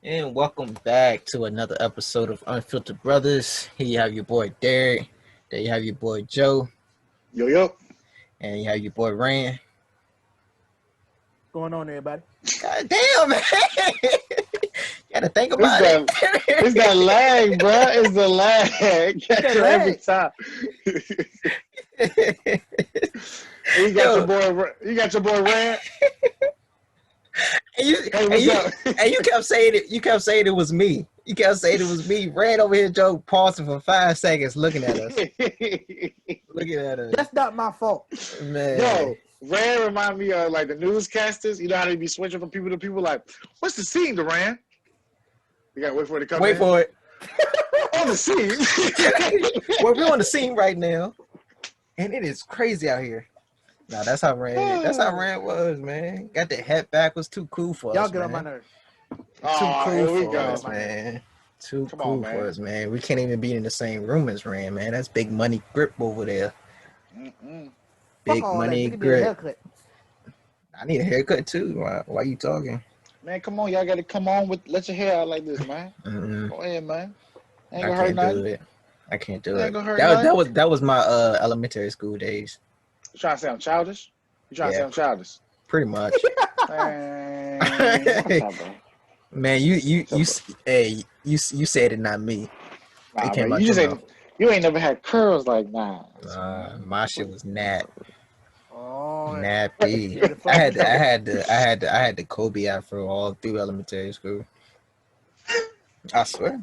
And welcome back to another episode of Unfiltered Brothers. Here you have your boy Derek. There you have your boy Joe. Yo. And you have your boy Rand. Going on, everybody? God damn, man. You gotta think about it. It's that lag, bro. It's the lag. Catch you every time. You got your boy Rand. And you kept saying it. You kept saying it was me. You kept saying it was me. Ran over here, Joe, pausing for 5 seconds, looking at us. That's not my fault, man. Yo, Rand remind me of like the newscasters. You know how they be switching from people to people. Like, what's the scene, Rand? You gotta wait for it to come. Wait for it. On the scene. Well, we're on the scene right now, and it is crazy out here. No, that's how Rand. That's how Rand was, man. Got the hat back. Was too cool for Y'all us. Y'all get man. on my nerves. Too cool for us, man. Too cool for us, man. We can't even be in the same room as Rand, man. That's big money grip over there. Big money grip. I need a haircut too. Why you talking? Man, come on, y'all gotta come on with let your hair out like this, man. Go ahead, man. I can't do it. I can't do it. That was my elementary school days. You trying to say I'm childish? You trying to say I'm childish? Pretty much. Man, you said it, not me. Nah, man, you ain't never had curls like mine. My shit was nat. Oh, nappy. I had the Kobe afro all through elementary school. I swear.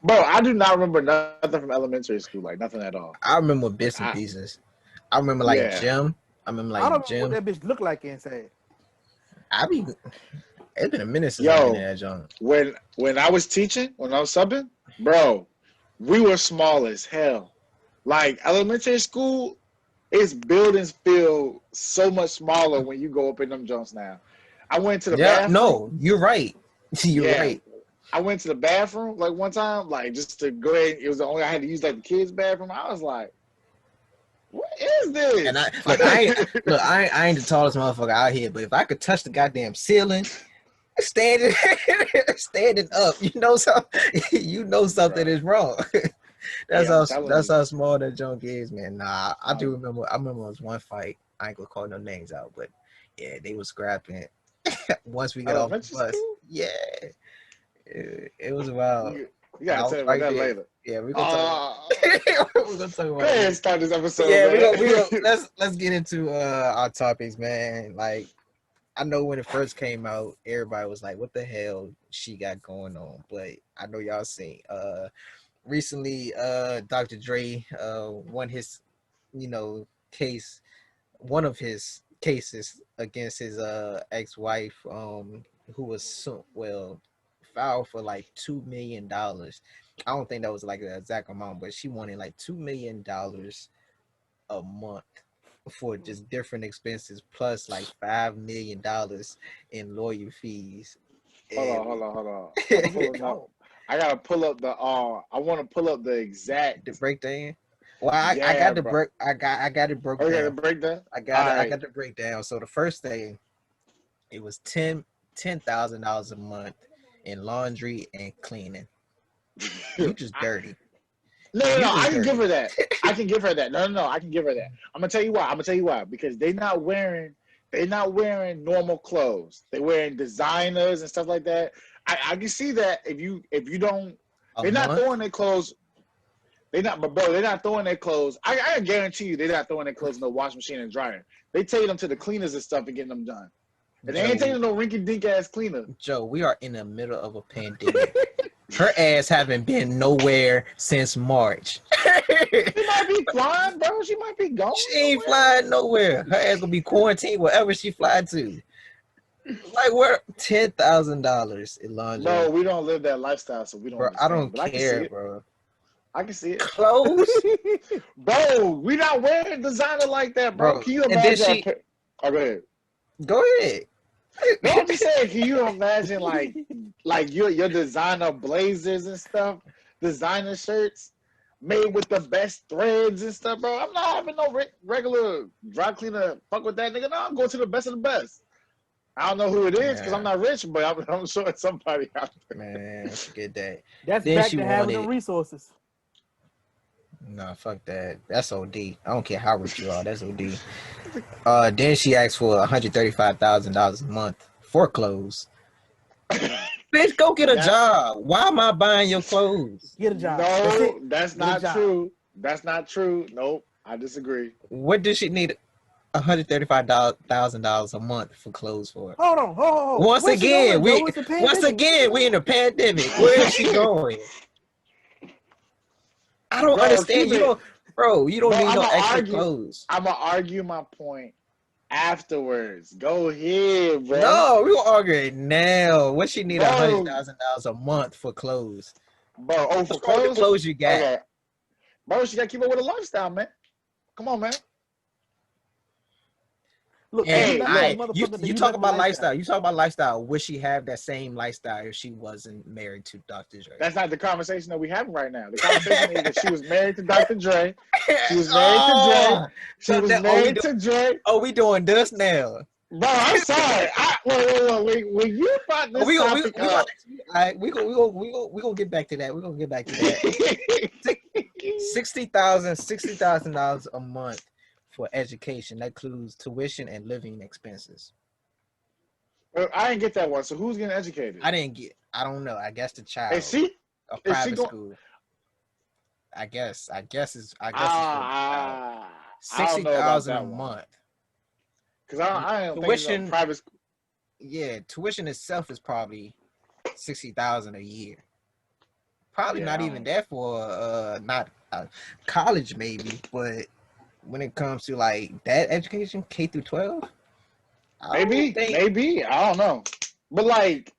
Bro, I do not remember nothing from elementary school, like nothing at all. I remember bits and pieces. I remember gym. I remember I don't gym. know what that bitch look like inside. It's been a minute since I've been in that junk. When I was teaching, when I was subbing, bro, we were small as hell. Like elementary school, its buildings feel so much smaller when you go up in them junks now. I went to the bathroom. No, you're right. You're right. I went to the bathroom like one time, like just to go ahead. It was the only I had to use like the kids' bathroom. I was like, what is this? And I ain't the tallest motherfucker out here, but if I could touch the goddamn ceiling, standing up, you know something is wrong. That's how small that junk is, man. Nah, I do remember. I remember it was one fight. I ain't gonna call no names out, but yeah, they was scrapping. Once we got off the bus, it was wild. You gotta tell me about that later. Yeah, we're gonna talk. We're gonna talk about. Let's start this episode. Yeah, let's get into our topics, man. Like, I know when it first came out, everybody was like, "What the hell she got going on?" But I know y'all seen. Recently, Dr. Dre won his, case. One of his cases against his ex-wife, who was filed for like $2 million. I don't think that was like the exact amount, but she wanted like $2 million a month for just different expenses, plus like $5 million in lawyer fees. Hold on. I gotta pull up the. I want to pull up the exact breakdown. Well, I got the break. I got it broke down. Okay, the breakdown. I got the breakdown. So the first thing, it was $10,000 a month in laundry and cleaning. You just dirty. No. I can give her that. No. I can give her that. I'm gonna tell you why. Because they're not wearing normal clothes. They're wearing designers and stuff like that. I can see that if you don't, they're not throwing their clothes. They're not throwing their clothes. I guarantee you, they're not throwing their clothes in the washing machine and dryer. They take them to the cleaners and stuff and getting them done. And they ain't taking no rinky-dink ass cleaner. Joe, we are in the middle of a pandemic. Her ass haven't been nowhere since March. She might be flying, bro. She might be going. She ain't flying nowhere. Her ass gonna be quarantined wherever she fly to. Like, we're $10,000 in laundry. Bro, we don't live that lifestyle, so we don't. Bro, I don't care, bro. I can see it. Clothes, bro. We not wearing designer like that, bro. Can you imagine? Go ahead. Go ahead. No, I'm just saying. Can you imagine, like your designer blazers and stuff, designer shirts made with the best threads and stuff, bro? I'm not having no regular dry cleaner fuck with that nigga. No, I'm going to the best of the best. I don't know who it is because I'm Yeah. not rich, but I'm sure it's somebody out there. Man, forget that. That's Then back she to having the wanted. resources. Nah, fuck that. That's OD. I don't care how rich you are. That's OD. Then she asked for $135,000 a month for clothes. Bitch, go get a Now, job. Why am I buying your clothes? Get a job. That's it. no, that's Get a not job. true. That's not true. Nope, I disagree. What does she need $135,000 a month for clothes for? Hold on. Once Where's she going, again, Joe? It's a pandemic. we in a pandemic. Where is she going? I don't Bro, understand. keep it. You don't Bro, need I'm no gonna extra argue. clothes. I'm gonna argue my point afterwards. Go ahead, bro. No, we gonna argue it now. What she need Bro, $100,000 a month for clothes? bro. Oh, for What's wrong with the clothes? clothes you got? Okay, bro. She gotta keep up with the lifestyle, man. Come on, man. Look, And you Hey, not the I, look. you motherfucker that you you talk left the about lifestyle. lifestyle. You talk about lifestyle. Would she have that same lifestyle if she wasn't married to Dr. Dre? That's not the conversation that we having right now. The conversation is that she was married to Dr. Dre. She was married to Dre. Oh, She so was that married to Dre. we doing this now? Bro, I'm sorry. Wait. When you brought this topic up, We gonna get back to that. We're gonna get back to that. $60,000 a month for education. That includes tuition and living expenses. I didn't get that one. So who's getting educated? I don't know. I guess the child. Is she? A Is she private going? school. I guess it's for the child. I Sixty don't know about thousand a that one. month. Because I don't think Tuition, private school. yeah, tuition itself is probably 60,000 a year. Probably Yeah, not I even don't- that for not college maybe, but when it comes to like that education, K through 12, I don't think Maybe. I don't know. But like,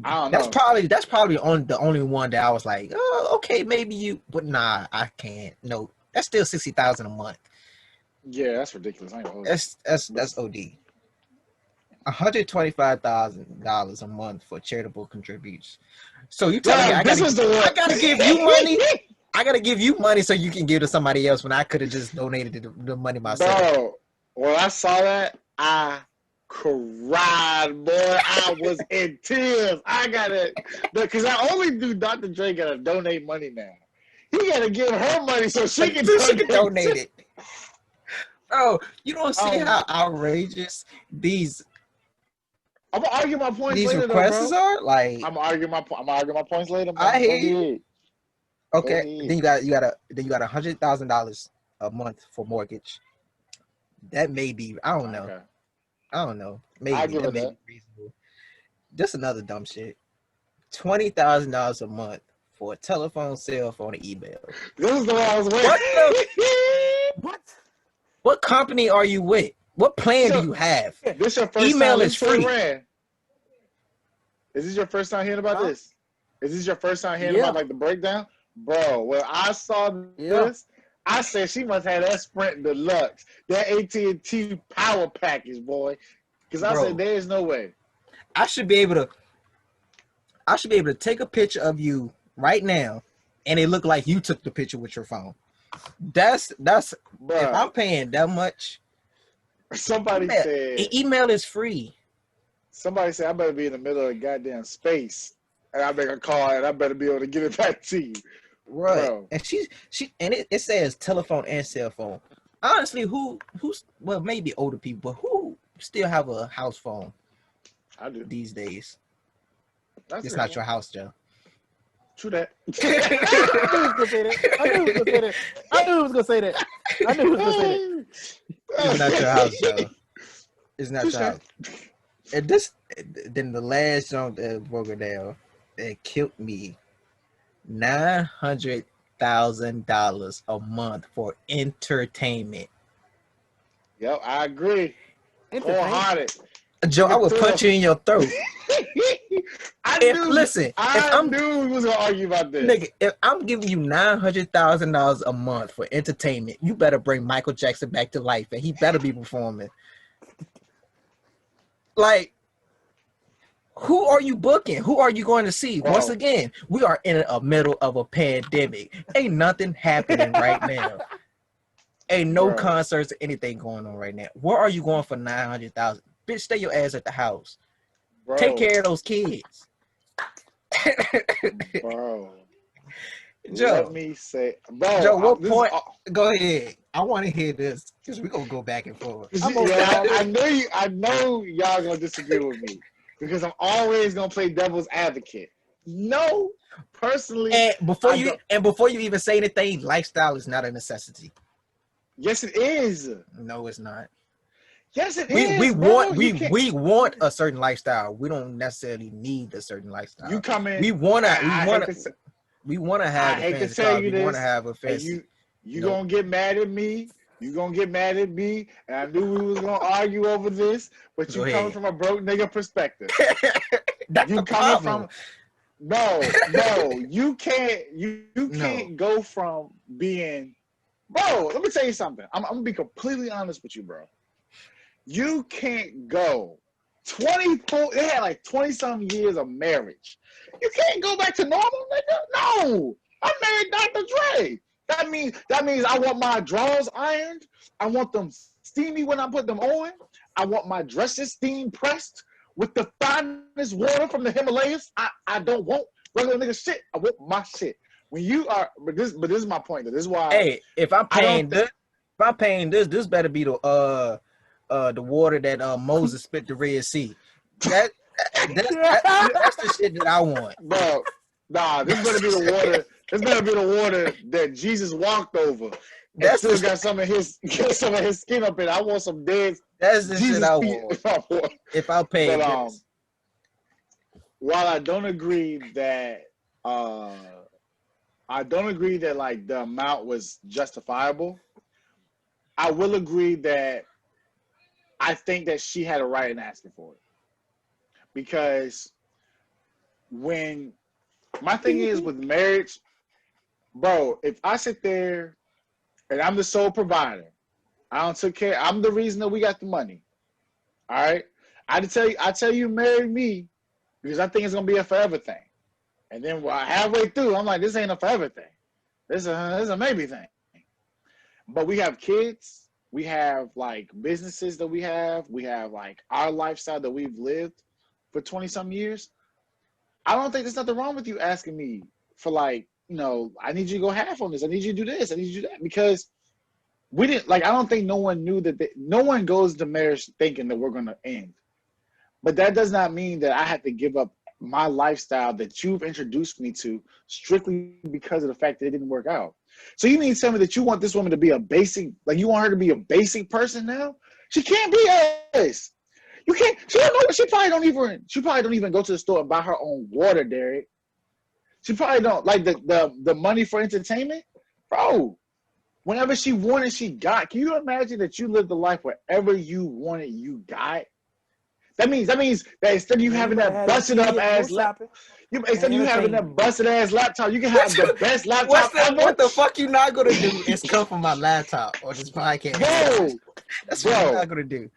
I don't know. that's probably on the only one that I was like, oh, okay, maybe you, but nah, I can't. No, that's still 60,000 a month. Yeah, that's ridiculous. I ain't gonna hold you. That's OD. $125,000 a month for charitable contributions. So you telling me Bro, this is the one. I gotta give you money? I gotta give you money so you can give to somebody else when I could have just donated the money myself. Bro, when I saw that, I cried, boy. I was in tears. I gotta, because I only do Dr. Dre gotta donate money now. He gotta give her money so she can donate it. Bro, you don't see how outrageous these I'm gonna argue my points later, requests though, bro. are. Like, I'm gonna argue my points later, man. I hear Go you. ahead. Okay, then you got $100,000 a month for mortgage. That may be, I don't know. Okay. I don't know. Maybe I give that it may that. be reasonable. Just another dumb shit. $20,000 a month for a telephone, cell phone, and email. This is the one I was waiting. What? What company are you with? What plan do you have? This your first Email time is free. Is this your first time hearing about this? Is this your first time hearing about like the breakdown? Bro, when I saw this, I said she must have that Sprint Deluxe, that AT&T power package, boy. Because I said there is no way. I should be able to take a picture of you right now, and it look like you took the picture with your phone. That's Bruh, if I'm paying that much. Somebody said email is free. Somebody said I better be in the middle of goddamn space, and I make a call, and I better be able to get it back to you. Right. Bro. And it says telephone and cell phone. Honestly, who's well, maybe older people, but who still have a house phone? I do these days. That's it's not your house, Joe. True that. I knew he was gonna say that. It's not your house, Joe. It's not your house. And then the last song that broke it down, it killed me. $900,000 a month for entertainment. Yep, I agree. Wholehearted. Joe, I would punch you in your throat. I knew we was gonna argue about this. Nigga, if I'm giving you $900,000 a month for entertainment, you better bring Michael Jackson back to life, and he better be performing. Like, who are you booking? Who are you going to see? Bro. Once again, we are in the middle of a pandemic. Ain't nothing happening right now. Ain't no concerts or anything going on right now. Where are you going for $900,000? Bitch, stay your ass at the house. Take care of those kids. Bro. Joe, let me say, bro. Joe, what point? Go ahead. I want to hear this because we're gonna go back and forth. I know y'all gonna disagree with me because I'm always gonna play devil's advocate. No, personally, and before you even say anything, lifestyle is not a necessity. Yes, it is. No, it's not. Yes, it is. We want a certain lifestyle. We don't necessarily need a certain lifestyle. You come in. We want to have. I hate to tell you this. We want to have a fancy. You gonna get mad at me. You gonna get mad at me, and I knew we was gonna argue over this. But you coming from a broke nigga perspective. That's you the coming problem. from. No, you can't. You can't go from being. Bro, let me tell you something. I'm gonna be completely honest with you, bro. You can't go 24. They had like 20-some years of marriage. You can't go back to normal, nigga. No, I married Dr. Dre. That means I want my drawers ironed. I want them steamy when I put them on. I want my dresses steam pressed with the finest water from the Himalayas. I don't want regular nigga shit. I want my shit. When you are, but this is my point. This is why. Hey, if I'm paying this, this better be the water that Moses split the Red Sea. That's the shit that I want, bro. Nah, this better be the water. This better be the water that Jesus walked over. That's still got some of his skin up in. I want some dead. That's the shit I want. If I pay this. While I don't agree that like the amount was justifiable, I will agree that I think that she had a right in asking for it. Because when my thing is with marriage, bro, if I sit there and I'm the sole provider, I don't take care, I'm the reason that we got the money. All right? I tell you marry me because I think it's gonna be a forever thing. And then halfway through, I'm like, this ain't a forever thing. This is a maybe thing. But we have kids. We have like businesses that we have like our lifestyle that we've lived for 20-some years. I don't think there's nothing wrong with you asking me for like, I need you to go half on this. I need you to do this. I need you to do that. Because we didn't, like, I don't think no one knew that no one goes to marriage thinking that we're going to end. But that does not mean that I have to give up my lifestyle that you've introduced me to strictly because of the fact that it didn't work out. So you mean to tell me that you want this woman to be a basic, like you want her to be a basic person now? She can't be us. You can't. She don't know. She probably don't even go to the store and buy her own water, Derek. She probably don't like the money for entertainment, bro. Whenever she wanted, she got. Can you imagine that you lived the life wherever you wanted, you got? That means that instead of you having that busted up ass laptop, instead of you having that busted ass laptop, you can have the best laptop ever. What the fuck you not gonna do is come from my laptop or this podcast? That's what you're not gonna do.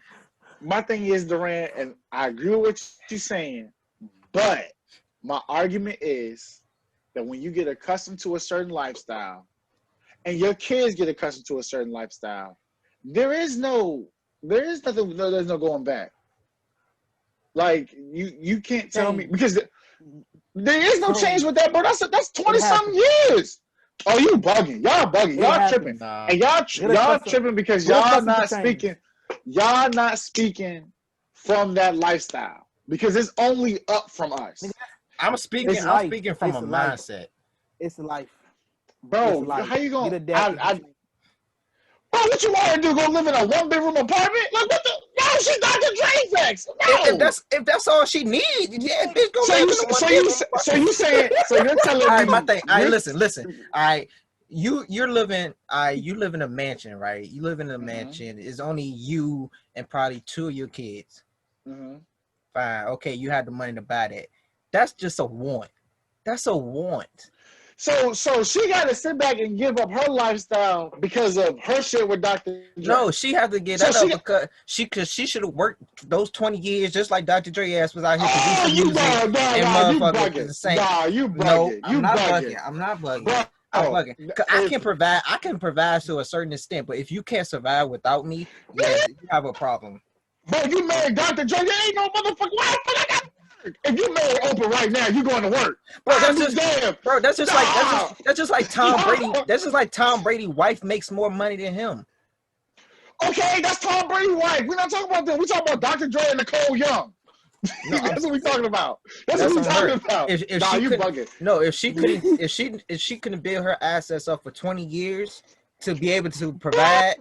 My thing is, Durant, and I agree with what you're saying, but my argument is that when you get accustomed to a certain lifestyle and your kids get accustomed to a certain lifestyle, there's no going back. Like you can't tell me because there is no change with that, bro. That's 20-something years. Oh, you bugging. Y'all bugging. Y'all tripping. Nah. And y'all tripping because y'all not speaking. Y'all not speaking from that lifestyle because it's only up from us. I'm speaking from a mindset. It's life. Bro, how you going to bro, what you want to do? Go live in a 1-bedroom apartment? Like what the? No, she's Dr. Dre facts. No. If that's all she needs, yeah, bitch, go live in a 1-bedroom. So you're telling me? All right, my thing. All right, listen. All right, you live in a mansion, right? You live in a mansion. It's only you and probably 2 of your kids. Mm-hmm. Fine, okay, you had the money to buy that. That's just a want. That's a want. So she got to sit back and give up her lifestyle because of her shit with Dr. Dre. No, she had to get that up because she should have worked those 20 years just like Dr. Dre ass was out here producing music and motherfuckers the same. Nah, you bugging. No, I'm not bugging. Bro, I'm bugging. I can provide to a certain extent, but if you can't survive without me, yes, you have a problem. Bro, you married Dr. Dre. You ain't no motherfucker. If you marry Oprah right now, you going to work. Bro, I'll be damned. that's just like Tom Brady. That's just like Tom Brady's wife makes more money than him. Okay, that's Tom Brady's wife. We're not talking about that. We're talking about Dr. Dre and Nicole Young. No, That's what we're talking about. That's what on we're talking her. about. If Nah, she you couldn't, bugging. no, if she couldn't build her assets up for 20 years to be able to provide,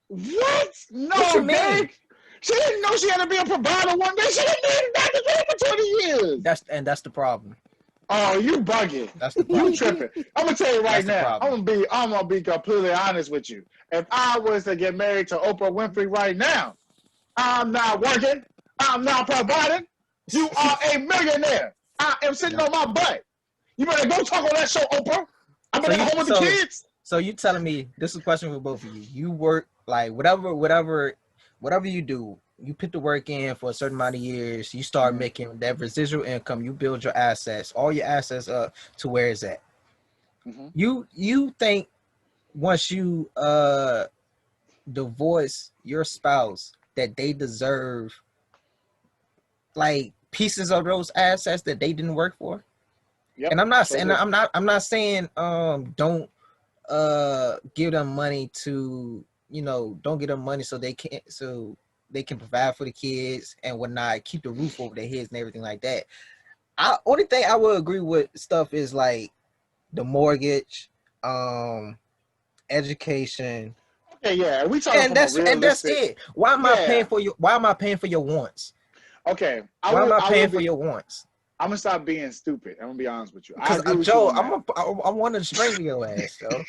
what? No, what you mean? Dave. She didn't know she had to be a provider one day. She didn't need Dr. Dre for 20 years. That's the problem. Oh, you bugging. That's the problem. You tripping. I'm gonna tell you right now. I'm gonna be completely honest with you. If I was to get married to Oprah Winfrey right now, I'm not working. I'm not providing. You are a millionaire. I am sitting on my butt. You better go talk on that show, Oprah. I'm at home with the kids. So you telling me, this is a question for both of you. You work like whatever you do, you put the work in for a certain amount of years, you start making that residual income, you build your assets, all your assets up to where it's at. You think once you divorce your spouse that they deserve like pieces of those assets that they didn't work for? Yep. And I'm not saying don't give them money to, don't give them money so they can provide for the kids and whatnot, keep the roof over their heads and everything like that. Only thing I will agree with stuff is like the mortgage, education. Okay, yeah, we talking and that's it. Why am I paying for your wants? Okay, why am I paying for your wants? I'm gonna stop being stupid. I'm gonna be honest with you. Because Joe, I want to strangle your ass, though.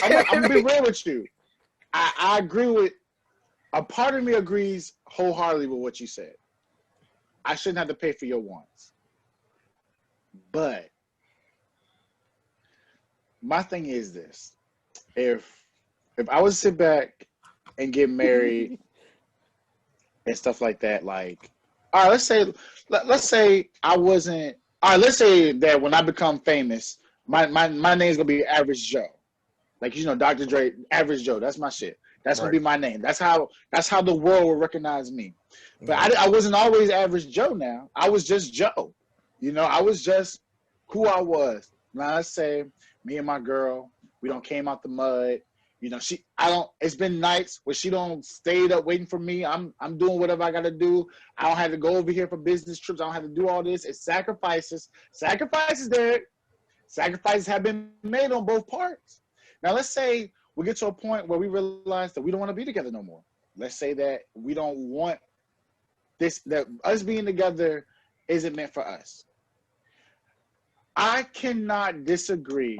I'm gonna be real with you. I agree with. A part of me agrees wholeheartedly with what you said. I shouldn't have to pay for your wants. But my thing is this: if I was to sit back and get married and stuff like that, like, all right, let's say I wasn't. All right, let's say that when I become famous, my name's gonna be Average Joe, like Dr. Dre, Average Joe. That's my shit. That's gonna be my name. That's how the world will recognize me. But I wasn't always Average Joe. Now I was just Joe. I was just who I was. Now let's say me and my girl, we don't came out the mud. It's been nights where she don't stayed up waiting for me. I'm doing whatever I gotta do. I don't have to go over here for business trips. I don't have to do all this. It's sacrifices. Sacrifices, Derek. Sacrifices have been made on both parts. Now let's say we get to a point where we realize that we don't want to be together no more. Let's say that we don't want this, that us being together isn't meant for us. I cannot disagree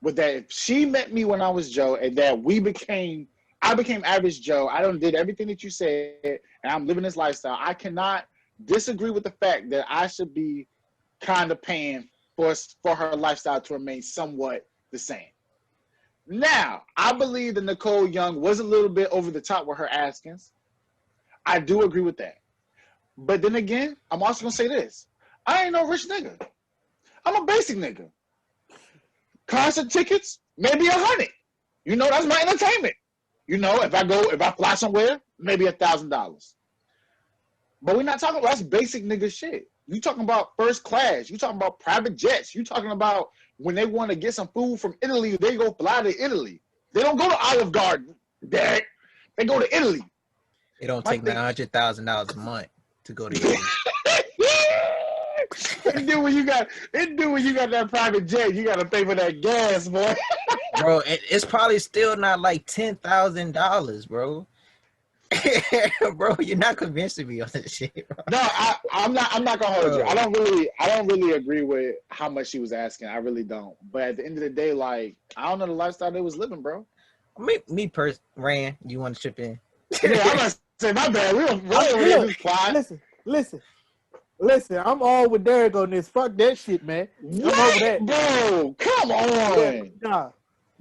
with that. If she met me when I was Joe and that I became Average Joe, I done did everything that you said and I'm living this lifestyle, I cannot disagree with the fact that I should be kind of paying for her lifestyle to remain somewhat the same. Now, I believe that Nicole Young was a little bit over the top with her askings. I do agree with that. But then again, I'm also going to say this. I ain't no rich nigga. I'm a basic nigga. Concert tickets, maybe $100. That's my entertainment. If I fly somewhere, maybe $1,000. But we're not talking about that's basic nigga shit. You talking about first class. You talking about private jets. You talking about when they want to get some food from Italy, they go fly to Italy. They don't go to Olive Garden, Derek. They go to Italy. It don't take $900,000 a month to go to Italy. It do when you got that private jet. You got to pay for that gas, boy. Bro, it's probably still not like $10,000, bro. Bro, you're not convincing me on this shit, bro. No, I'm not gonna hold you. I don't really agree with how much she was asking. I really don't. But at the end of the day, like, I don't know the lifestyle they was living, bro. Me personally, Rand, you want to chip in? Yeah, I'm gonna say my bad. Listen. I'm all with Derek on this. Fuck that shit, man. What? I'm over that, bro. Come on. Yeah, nah.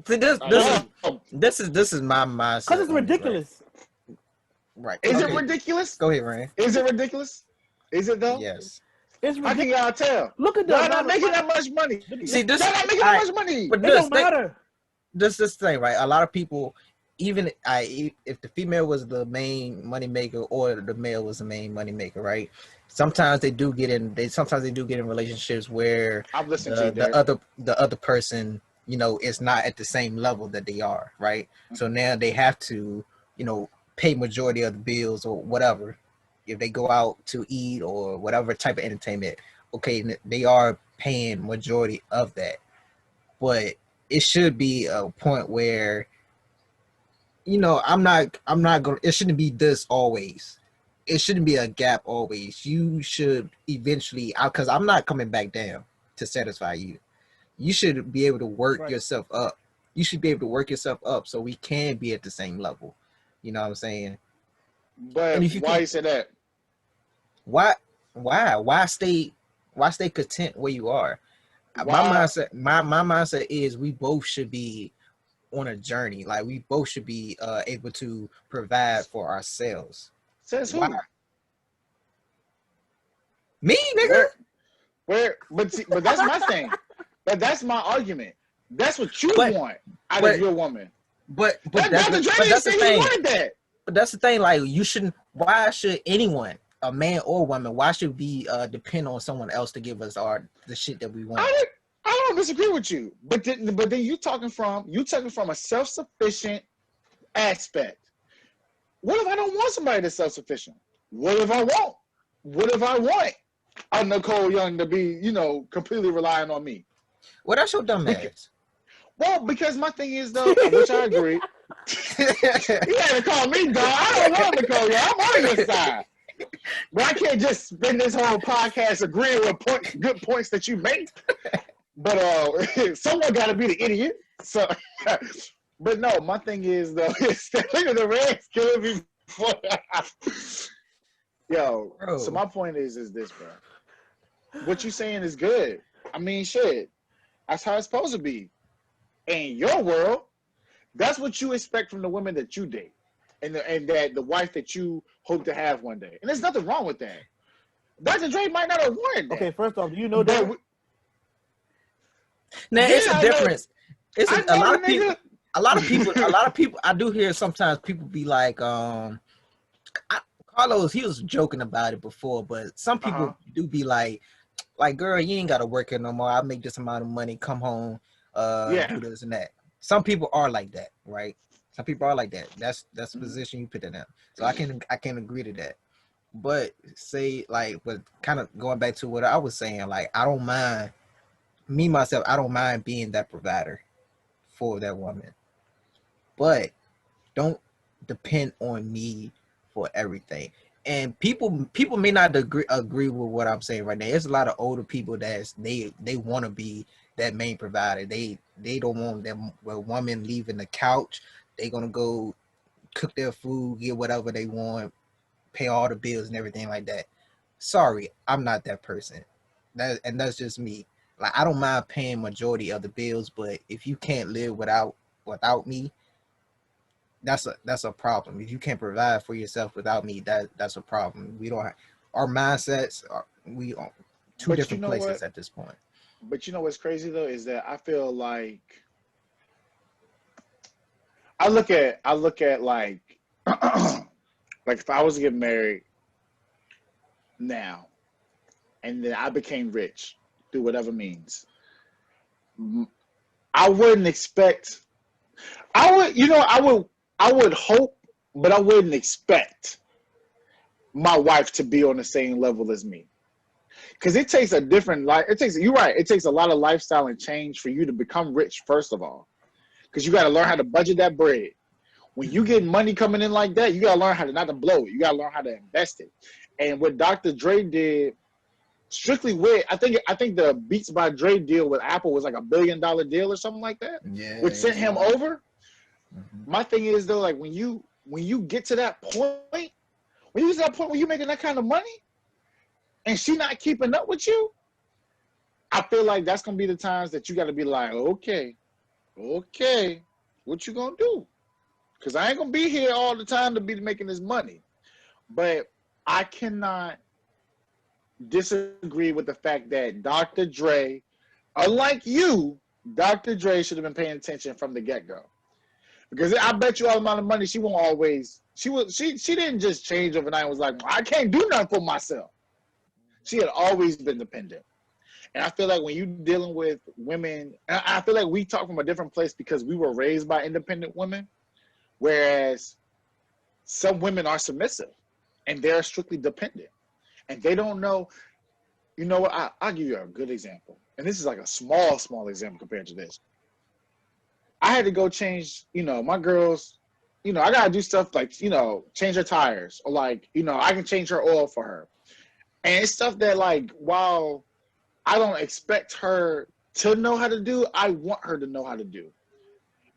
See, this is my mindset. Because it's ridiculous. Right. Is it ridiculous? Go ahead, Rand. Is it ridiculous? Is it though? Yes. It's ridiculous. How can y'all tell? Look at y'all not making that much money. See, y'all not making that much money. But it don't matter. This thing, right? A lot of people, even if the female was the main money maker or the male was the main money maker, right? sometimes they do get in. Sometimes they do get in relationships where I'm listening to you, the Derek. other person, is not at the same level that they are, right? So now they have to, pay majority of the bills or whatever. If they go out to eat or whatever type of entertainment, okay, they are paying majority of that. But it should be a point where, I'm not going to, it shouldn't be this always. It shouldn't be a gap always. You should eventually, because I'm not coming back down to satisfy you. You should be able to work Right. yourself up. You should be able to work yourself up so we can be at the same level. You know what I'm saying? And But if you why can't, you say that? why, why stay content where you are? My Why mindset, my mindset is we both should be on a journey. Like we both should be able to provide for ourselves. says Why who? me, Where nigga? but see, but that's my thing. But that's my argument. That's what you But want out of but your woman. but That Dr. Dre but didn't that's the say he thing. wanted that. But that's the thing. Like you shouldn't. Why should anyone, a man or woman, why should we depend on someone else to give us the shit that we want? I I don't disagree with you. But then you talking from a self-sufficient aspect. What if I don't want somebody that's self-sufficient? What if I want? What if I want a Nicole Young to be, completely relying on me? Well, that's your dumb Because, ass. well, because my thing is though, which I agree. You had to call me dog. I don't want Nicole Young. I'm on your side. But I can't just spend this whole podcast agreeing with good points that you make. But someone got to be the idiot. So, but no, my thing is though, look at the Reds killing me. Yo, Bro. so my point is this, bro. What you saying is good. I mean, shit, that's how it's supposed to be. In your world, that's what you expect from the women that you date, and that the wife that you hope to have one day. And there's nothing wrong with that. Dr. Dre might not have wanted that. Okay, first off, do you know But that? Now yeah, it's a difference. It's I a know lot the of people. nigga. A lot of people. A lot of people. I do hear sometimes people be like, Carlos. He was joking about it before, but some Uh-huh. people do be like, girl, you ain't gotta work here no more. I make this amount of money. Come home, Yeah. do this and that. Some people are like that, right? Some people are like that. That's the Mhm. position you put in them. So I can agree to that. But but kind of going back to what I was saying, like I don't mind me myself. I don't mind being that provider for that woman, but don't depend on me for everything. And people may not agree with what I'm saying right now. There's a lot of older people they want to be that main provider. They don't want them a woman leaving the couch. They gonna go cook their food, get whatever they want, pay all the bills and everything like that. Sorry, I'm not that person. That's just me. Like I don't mind paying majority of the bills, but if you can't live without me, that's a problem. If you can't provide for yourself without me, that's a problem. We don't have, our mindsets are we on two But you different know what? places at this point. But you know what's crazy though is that I feel like I look at like like if I was to get married now and then I became rich through whatever means, I wouldn't expect. I would hope, but I wouldn't expect my wife to be on the same level as me. Because it takes a different life. You're right. It takes a lot of lifestyle and change for you to become rich, first of all. Because you got to learn how to budget that bread. When you get money coming in like that, you got to learn how to not to blow it. You got to learn how to invest it. And what Dr. Dre did, strictly with, I think the Beats by Dre deal with Apple was like $1 billion deal or something like that, Yeah, which sent him yeah. over. My thing is though, like when you get to that point, when you get to that point where you're making that kind of money, and she not keeping up with you, I feel like that's gonna be the times that you got to be like, okay, what you gonna do? Because I ain't gonna be here all the time to be making this money. But I cannot disagree with the fact that Dr. Dre, unlike you, Dr. Dre should have been paying attention from the get-go. Because I bet you all the amount of money she won't always. She didn't just change overnight and was like, I can't do nothing for myself. She had always been dependent. And I feel like when you're dealing with women, I feel like we talk from a different place because we were raised by independent women, whereas some women are submissive and they're strictly dependent. And they don't know, you know what, I'll give you a good example. And this is like a small example compared to this. I had to go change, my girls, I got to do stuff like, change her tires or like, I can change her oil for her. And it's stuff that like, while I don't expect her to know how to do, I want her to know how to do.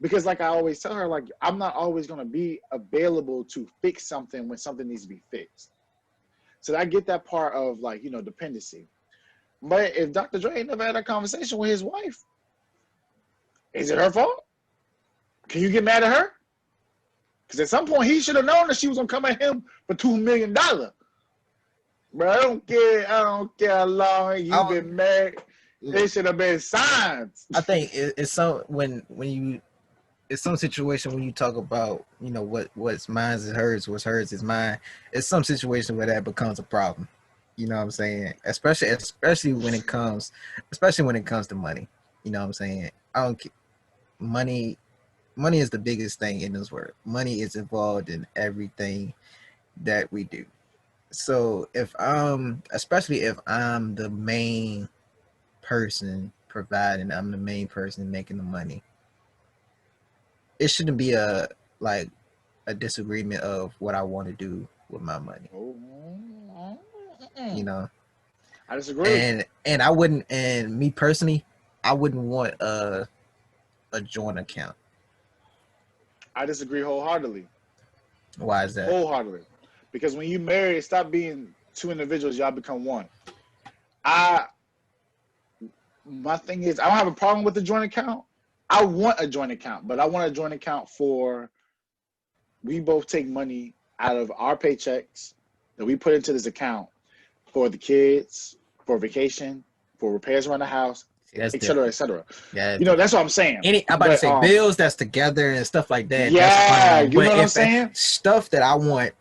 Because like I always tell her, like, I'm not always going to be available to fix something when something needs to be fixed. So I get that part of like, dependency. But if Dr. Dre never had a conversation with his wife, is it her fault? Can you get mad at her? Because at some point he should have known that she was going to come at him for $2 million. Bro, I don't care how long you've been married. It should have been signs. I think it's some when you it's some situation when you talk about what's mine is hers, what's hers is mine. It's some situation where that becomes a problem. You know what I'm saying? Especially when it comes to money. You know what I'm saying? I don't money is the biggest thing in this world. Money is involved in everything that we do. So especially if I'm the main person providing, I'm the main person making the money, it shouldn't be a disagreement of what I want to do with my money. I disagree. And I wouldn't, and me personally, I wouldn't want a joint account. I disagree wholeheartly. Why is that? Wholeheartedly. Because when you marry, stop being two individuals, y'all become one. My thing is, I don't have a problem with the joint account. I want a joint account, but I want a joint account for, we both take money out of our paychecks that we put into this account for the kids, for vacation, for repairs around the house, et cetera, et cetera. Yeah, that's what I'm saying. I'm about to say bills that's together and stuff like that. Yeah, that's fine. You know what I'm saying? Stuff that I want,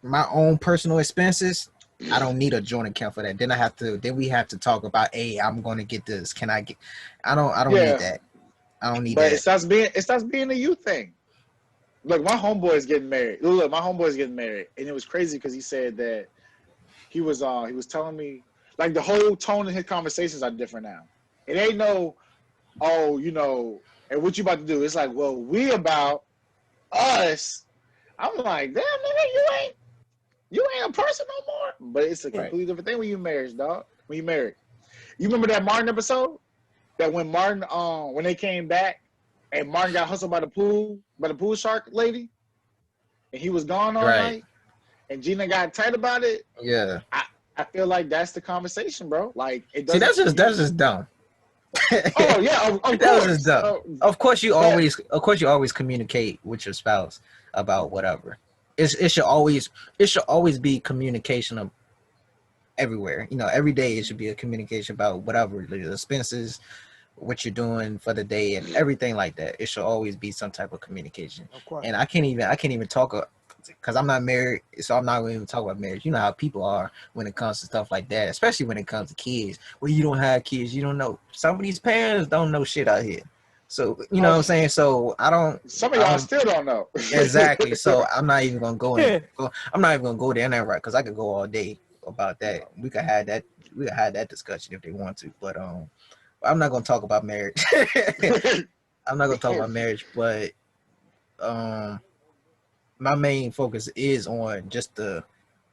my own personal expenses, I don't need a joint account for that. Then we have to talk about, hey, I'm going to get this. Can I get? I don't need that. I don't need that. But it starts being a you thing. Look, my homeboy is getting married. Look, my homeboy is getting married, and it was crazy because he said that he was telling me, like, the whole tone of his conversations are different now. It ain't no, and what you about to do? It's like, well, we about us. I'm like, damn, nigga, you ain't a person no more. But it's a completely different thing when you married, dog. When you married, you remember that Martin episode? That when Martin, when they came back, and Martin got hustled by the pool shark lady, and he was gone all night, and Gina got tight about it. Yeah, I feel like that's the conversation, bro. Like, it doesn't. See, that's just dumb. Oh yeah, of course. Just dumb. Of course, you always communicate with your spouse about whatever. It should always be communication of everywhere. Every day it should be a communication about whatever the expenses, what you're doing for the day, and everything like that. It should always be some type of communication. Of course. And I can't even talk because I'm not married, so I'm not going to even talk about marriage. You know how people are when it comes to stuff like that, especially when it comes to kids. Well, you don't have kids, you don't know. Some of these parents don't know shit out here. So you know what I'm saying. So I don't. Some of y'all still don't know. Exactly. So I'm not even gonna go in. I'm not even gonna go there, right? Because I could go all day about that. We could have that. We could have that discussion if they want to. But I'm not gonna talk about marriage. I'm not gonna talk about marriage. But my main focus is on just the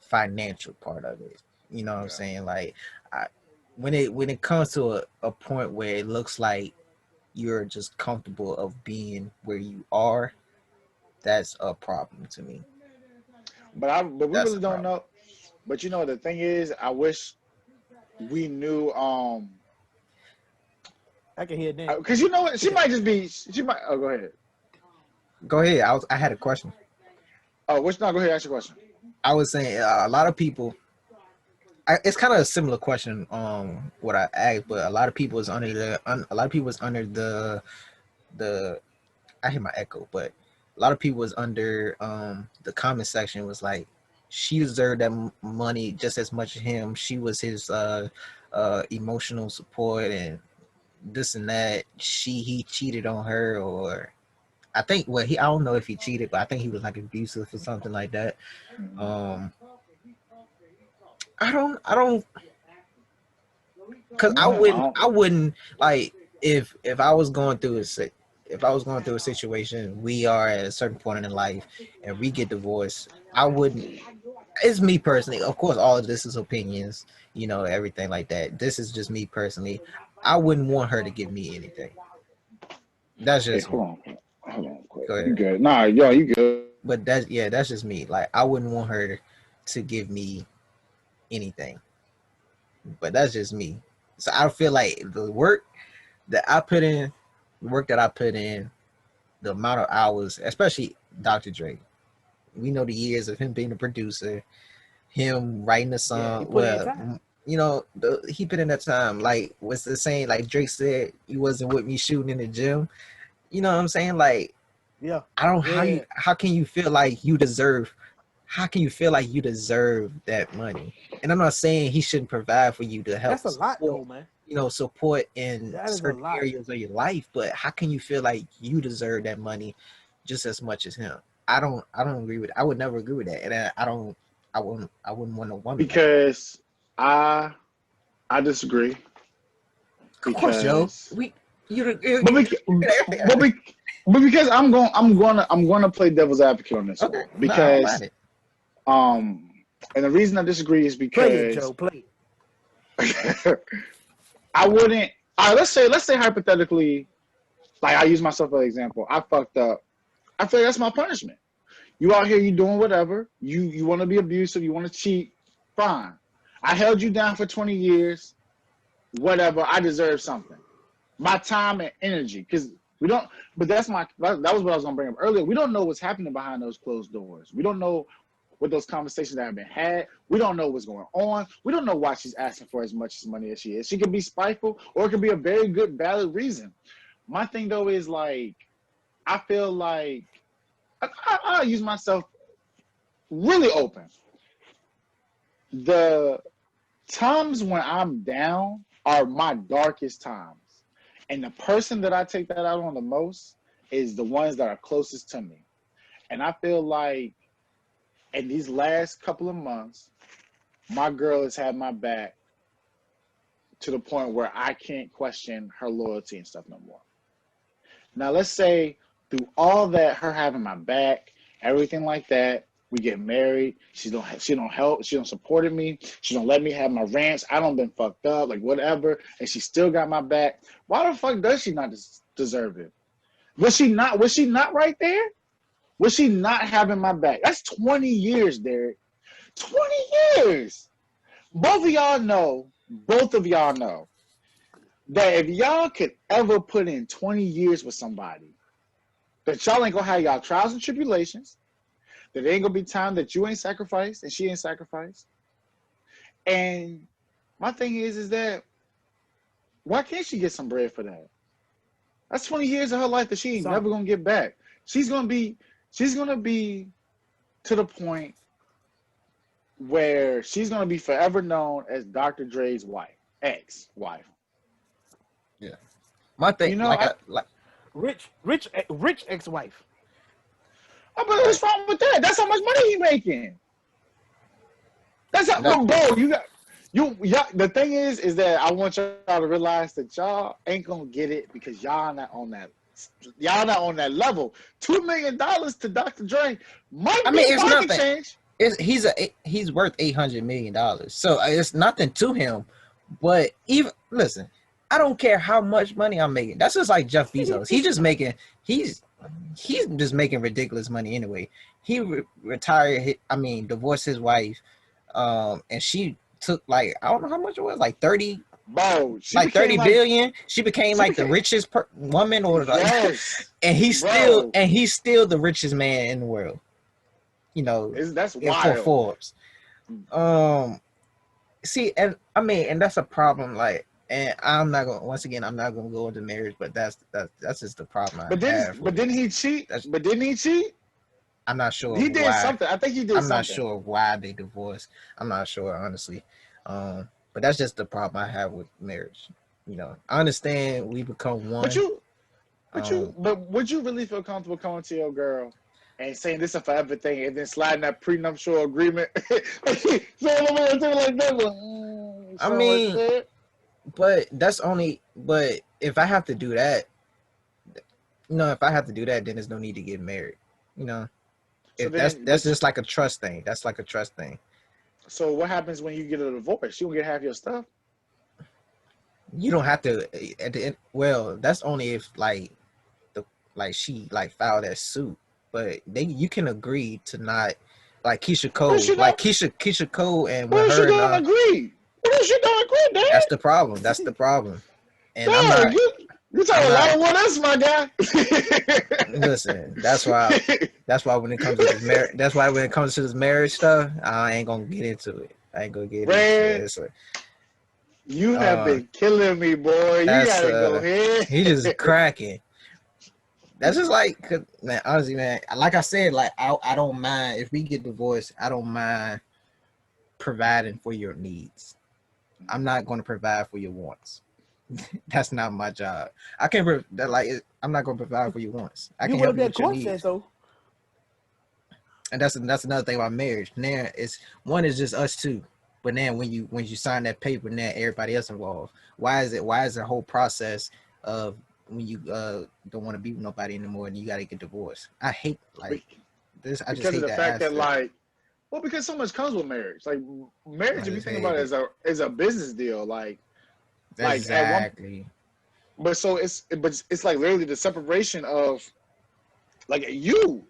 financial part of it. You know what I'm saying? Like, when it comes to a point where it looks like you're just comfortable of being where you are, that's a problem to me. But we really don't know. But the thing is, I wish we knew. I can hear it. Because you know what, she might just be. She might. Oh, go ahead. Go ahead. I had a question. Oh, go ahead. Ask your question. I was saying a lot of people. It's kind of a similar question. What I asked, but a lot of people is under the. I hear my echo, but a lot of people was under the comment section was like, she deserved that money just as much as him. She was his emotional support and this and that. He cheated on her, or I think I don't know if he cheated, but I think he was like abusive or something like that. Um, I don't, because I wouldn't like if I was going through if I was going through a situation, we are at a certain point in life and we get divorced, I wouldn't. It's me personally. Of course, all of this is opinions, everything like that. This is just me personally. I wouldn't want her to give me anything. That's Hey, just me. hold on, quick. Go You ahead. good? Nah, yo, you good? But that's just me. Like I wouldn't want her to give me anything. But that's just me. So I feel like the work that I put in, the work that I put in, the amount of hours, especially Dr. Dre. We know the years of him being a producer, him writing the Yeah, he song. put in Well, time. he put in that time. Like what's the saying? Like Drake said, he wasn't with me shooting in the gym. You know what I'm saying? Like Yeah, I don't yeah. how can you feel like you deserve how can you feel like you deserve that money? And I'm not saying he shouldn't provide for you to help That's a lot, support, though, man. support in That is a certain lot. areas of your life, but how can you feel like you deserve that money just as much as him? I don't agree with I would never agree with that. And I wouldn't want a woman like that. Because I I disagree. Of course, Joe. Because We you but but, but because I'm gonna play devil's advocate on this one. okay, no, I don't Because mind it. um and the reason I disagree is Play it, because Joe. Play it. I wouldn't. All right, let's say hypothetically, like I use myself as an example. I fucked up. I feel like that's my punishment. You out here, you doing whatever. You want to be abusive. You want to cheat. Fine. I held you down for 20 years. Whatever. I deserve something. My time and energy, because we don't. But that was what I was gonna bring up earlier. We don't know what's happening behind those closed doors. We don't know what those conversations that have been had. We don't know what's going on. We don't know why she's asking for as much money as she is. She could be spiteful, or it could be a very good, valid reason. My thing though is like, I feel like I use myself really open. The times when I'm down are my darkest times. And the person that I take that out on the most is the ones that are closest to me. And I feel like in these last couple of months, my girl has had my back to the point where I can't question her loyalty and stuff no more. Now, let's say through all that, her having my back, everything like that, we get married. She don't help. She don't support me. She don't let me have my rants. I don't been fucked up, like whatever, and she still got my back. Why the fuck does she not deserve it? Was she not? Was she not right there? Was she not having my back? That's 20 years, Derek. 20 years. Both of y'all know that if y'all could ever put in 20 years with somebody, that y'all ain't gonna have y'all trials and tribulations, that there ain't gonna be time that you ain't sacrificed and she ain't sacrificed. And my thing is that why can't she get some bread for that? That's 20 years of her life that she ain't Son, never gonna get back. She's gonna be to the point where she's gonna be forever known as Dr. Dre's wife, ex-wife. Yeah. My thing, You know, rich ex-wife. but right. what's wrong with that? That's how much money he making. That's how, That, bro. Y'all. The thing is that I want y'all to realize that y'all ain't gonna get it because y'all not on that. Y'all not on that level. $2 million to Dr. Dre might I be mean, it's pocket nothing. change. He's worth $800 million, so it's nothing to him. But even listen, I don't care how much money I'm making. That's just like Jeff Bezos. He's just making ridiculous money anyway. He retired. I mean, divorced his wife, and she took like I don't know how much it was, like 30, Bro, like 30 billion. She became like the richest woman, or like, yes, and bro. he's still the richest man in the world. That's For wild. Forbes. See, and I mean, and that's a problem. Like, and I'm not gonna. Once again, I'm not gonna go into marriage, but that's just the problem I But have with it. didn't he cheat? That's But didn't he cheat? I'm not sure He did why. something. I think he did I'm not something. sure why they divorced. I'm not sure, honestly. But that's just the problem I have with marriage. You know, I understand we become But one. you, but would you really feel comfortable coming to your girl and saying this is a forever thing, and then sliding that prenuptial agreement? Saying like that, I something like mean, that. but that's only. But if I have to do that, if I have to do that, then there's no need to get married. You know, So if that's then, that's just like a trust thing. That's like a trust thing. so what happens when you get a divorce? You don't get half your stuff. You don't have to at the end. Well, that's only if she like filed that suit. But you can agree to not like What if she don't? Keisha Cole and What with if she her and don't agree? What if she don't agree, that's Dad? the problem. That's the problem. And Dog, you talk I'm a lot not of what else, my guy. listen, that's why when it comes to this marriage stuff, I ain't gonna get into it. I ain't gonna get into it. Red, you have Uh, been killing me, boy. You that's gotta go ahead. he just cracking. That's just like, man, honestly, man, like I said, like I don't mind if we get divorced. I don't mind providing for your needs. I'm not going to provide for your wants. That's not my job. I can't I'm not going to provide for your wants. I You can would help have you that with your court said needs. so. And that's another thing about marriage. Now it's one is just us two, but then when you sign that paper, now everybody else involved. Why is the whole process of when you don't want to be with nobody anymore and you got to get divorced? I hate like this. I just Because of hate the that fact that, aspect. like, well, because so much comes with marriage. Like, marriage, I if you just think hate about it, it. is a business deal. Like at one, Exactly. but so it's like literally the separation of like you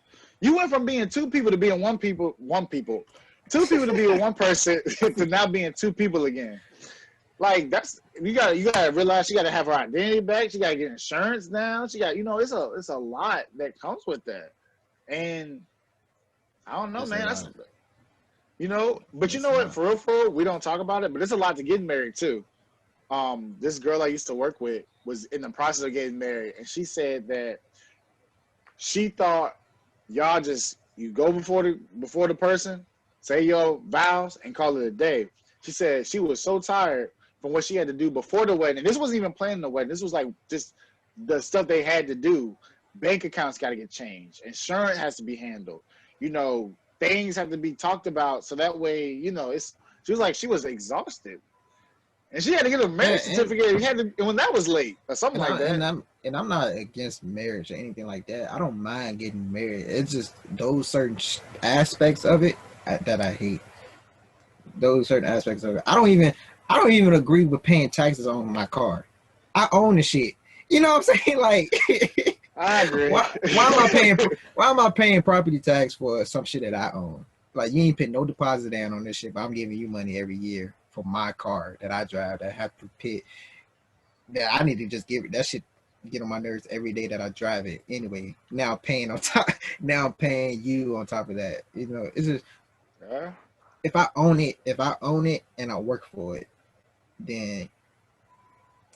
went from being two people to being two people to being one person to now being two people again. Like that's you gotta realize she gotta have her identity back. She gotta get insurance now. She got it's a lot that comes with that. And I don't know, It's a man. lot. But you It's a know what? lot. For real, we don't talk about it. But it's a lot to getting married too. This girl I used to work with was in the process of getting married, and she said that she thought y'all you go before the person, say your vows, and call it a day. She said she was so tired from what she had to do before the wedding. This wasn't even planning the wedding. This was like just the stuff they had to do. Bank accounts got to get changed. Insurance has to be handled. Things have to be talked about so that way, she was like she was exhausted. And she had to get a marriage And certificate. When that was late or something and like I that. and I'm not against marriage or anything like that. I don't mind getting married. It's just those certain aspects of it that I hate. Those certain aspects of it. I don't even agree with paying taxes on my car. I own the shit. You know what I'm saying? Like, I agree. why am I paying property tax for some shit that I own? Like, you ain't put no deposit down on this shit, but I'm giving you money every year for my car that I drive that I have to pay. That I need to just give it. That shit get on my nerves every day that I drive it. Anyway, now I'm paying on top. Now I'm paying you on top of that. It's just Yeah. if I own it and I work for it, then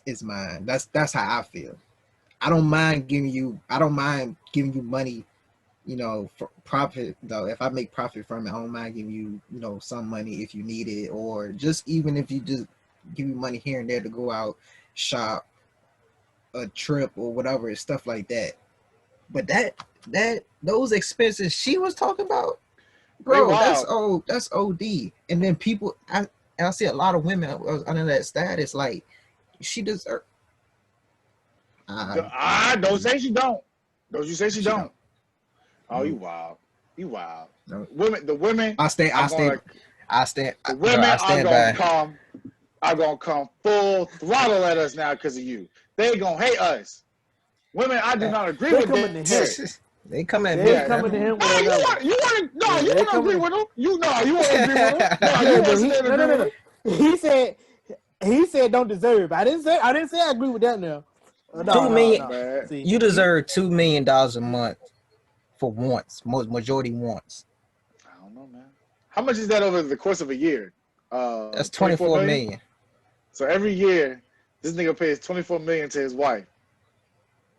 it's mine. That's how I feel. I don't mind giving you money, for profit though. If I make profit from it, I don't mind giving you, some money if you need it, or just even if you just give me money here and there to go out, shop, a trip or whatever, stuff like that. But those expenses she was talking about, They bro, wild. that's OD. And then I see a lot of women under that status, like she deserve. Don't say she don't. Don't you say she She don't. don't. Oh, you No, wild. You wild. no. The women I stay. are I stay. gonna I stand, the bro. women I stand by. are gonna come full throttle at us now because of you. They gonna hate us. Women, I do not agree They with coming to him. that. They come at They me. Yeah. coming to him with Oh, another one. Yeah, you they want to agree coming with them? You want to agree with them? No, you Yeah, want but to sit there and agree with them? no. He said don't deserve. I didn't say I agree with that now. No, two no, million. Oh no. man. See, You deserve $2 million a month for once. Most majority wants. I don't know, man. How much is that over the course of a year? That's 24 24 million. million. So every year, this nigga pays 24 million to his wife.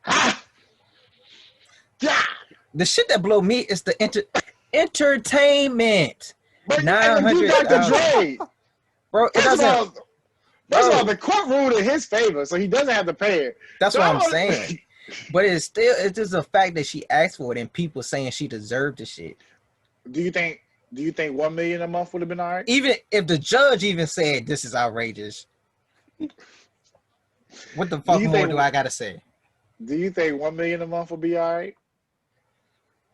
Ha! Yeah. The shit that blow me is the entertainment. But and you got the 900,000, Dre. bro. It doesn't, First of all, bro. the court ruled in his favor, so he doesn't have to pay it. That's So what I'm saying. But it's just a fact that she asked for it, and people saying she deserved the shit. Do you think 1 million a month would have been all right? Even if the judge even said this is outrageous, what the fuck more do I gotta say? Do you think 1 million a month would be all right?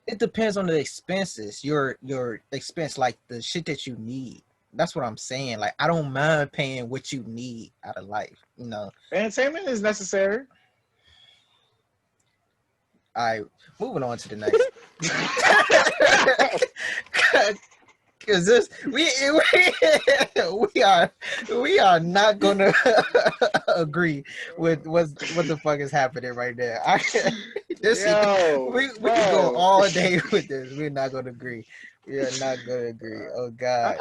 It depends on the expenses. Your expense, like the shit that you need. That's what I'm saying. Like, I don't mind paying what you need out of life. You know. Entertainment is necessary. All right, moving on to the next. Because this we are not gonna agree with what the fuck is happening right now. We can go all day with this. We're not gonna agree. We are not gonna agree. Oh God.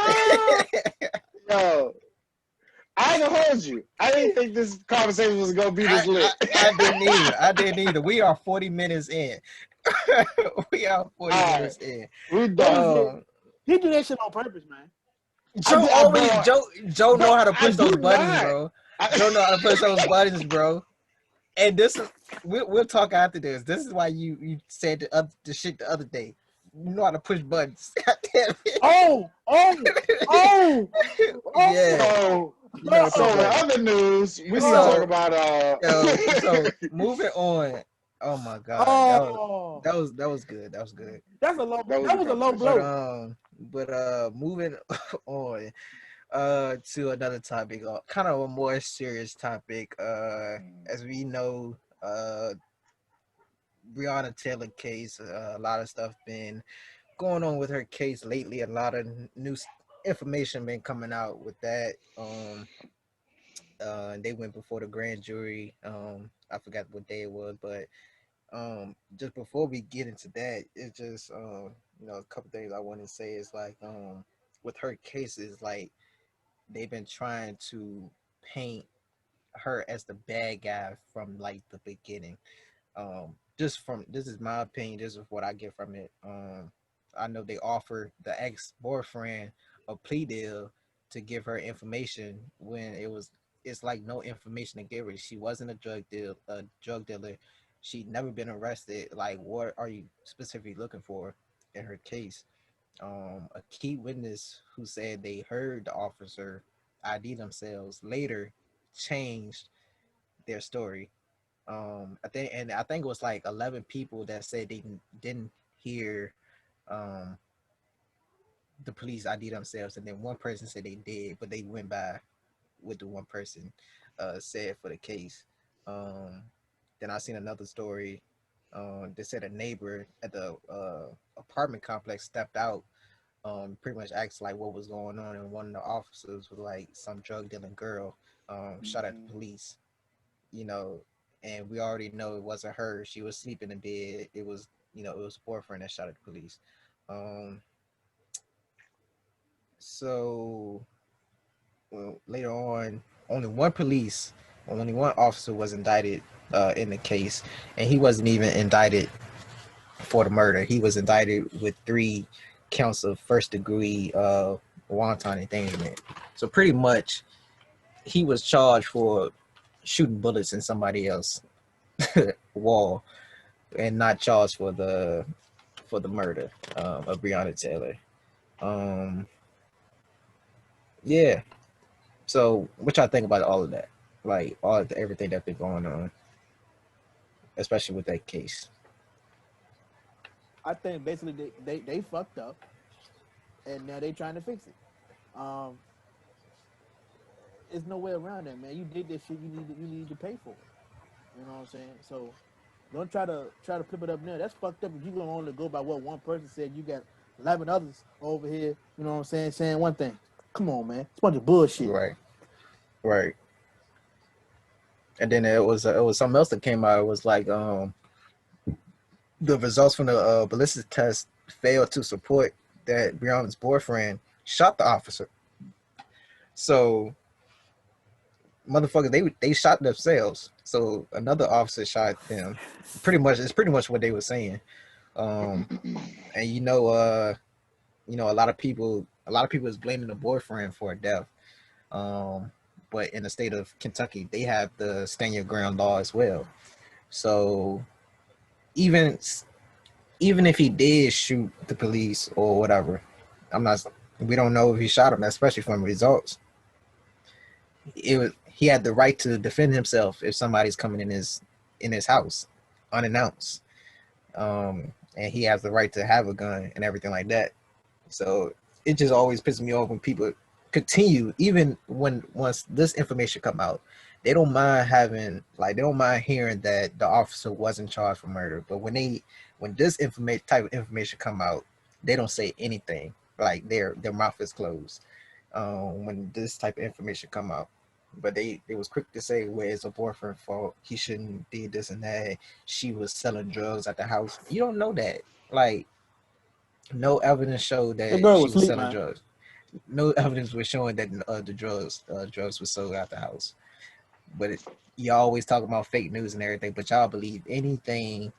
Yo, I ain't gonna hold you. I didn't think this conversation was gonna be this lit. I didn't either. We are 40 minutes in. We are 40 minutes in. We done. He do that shit on purpose, man. Joe know how to push those buttons, bro. Joe know how to push those buttons, bro. And this is we'll talk after this. This is why you said the shit the other day. You know how to push buttons. Oh. Yeah. So in other news, we need to talk about so moving on. Oh my God. That was good. That was good. That was a low blow. But moving on to another topic, kind of a more serious topic. As we know, Breonna Taylor case, a lot of stuff been going on with her case lately. A lot of new information been coming out with that. They went before the grand jury. I forgot what day it was, but just before we get into that, it's just a couple things I want to say is like with her cases, like they've been trying to paint her as the bad guy from like the beginning. Just from this is my opinion, this is what I get from it. I know they offered the ex-boyfriend a plea deal to give her information when it's like no information to give her. She wasn't a drug dealer. She'd never been arrested. Like, what are you specifically looking for in her case? A key witness who said they heard the officer ID themselves later changed their story. I think it was like 11 people that said they didn't hear the police ID themselves, and then one person said they did, but they went by what the one person said for the case. Then I seen another story. They said a neighbor at the apartment complex stepped out, pretty much asked like what was going on, and one of the officers was like some drug dealing girl shot at the police. You know, and we already know it wasn't her. She was sleeping in bed. It was it was a boyfriend that shot at the police. So later on, only one officer was indicted in the case, and he wasn't even indicted for the murder. He was indicted with 3 counts of first degree wanton endangerment. So pretty much, he was charged for shooting bullets in somebody else's wall, and not charged for the murder of Breonna Taylor. Yeah. So, what y'all think about all of that? Like everything that's been going on, especially with that case. I think basically they fucked up, and now they trying to fix it. There's no way around that, man. You did this shit. You need to pay for it. You know what I'm saying? So don't try to flip it up now. That's fucked up. If you gonna only go by what one person said, you got 11 others over here. You know what I'm saying one thing. Come on, man. It's a bunch of bullshit. Right. And then it was something else that came out. It was like the results from the ballistics test failed to support that Breonna's boyfriend shot the officer. So motherfuckers, they shot themselves. So another officer shot them. It's pretty much what they were saying. And a lot of people is blaming the boyfriend for a death. But in the state of Kentucky, they have the stand your ground law as well. So even even if he did shoot the police or whatever, I'm not. We don't know if he shot him, especially from results. He had the right to defend himself if somebody's coming in his house unannounced, and he has the right to have a gun and everything like that. So it just always pisses me off when people continue, even when once this information come out, they don't mind hearing that the officer wasn't charged for murder. But when this type of information come out, they don't say anything. Like their mouth is closed when this type of information come out. But they was quick to say, well, it's a boyfriend fault. He shouldn't did this and that. She was selling drugs at the house. You don't know that. Like, no evidence showed The that girl she was was asleep, selling man. drugs. No evidence was showing that the drugs were sold out the house. But y'all always talk about fake news and everything, but y'all believe anything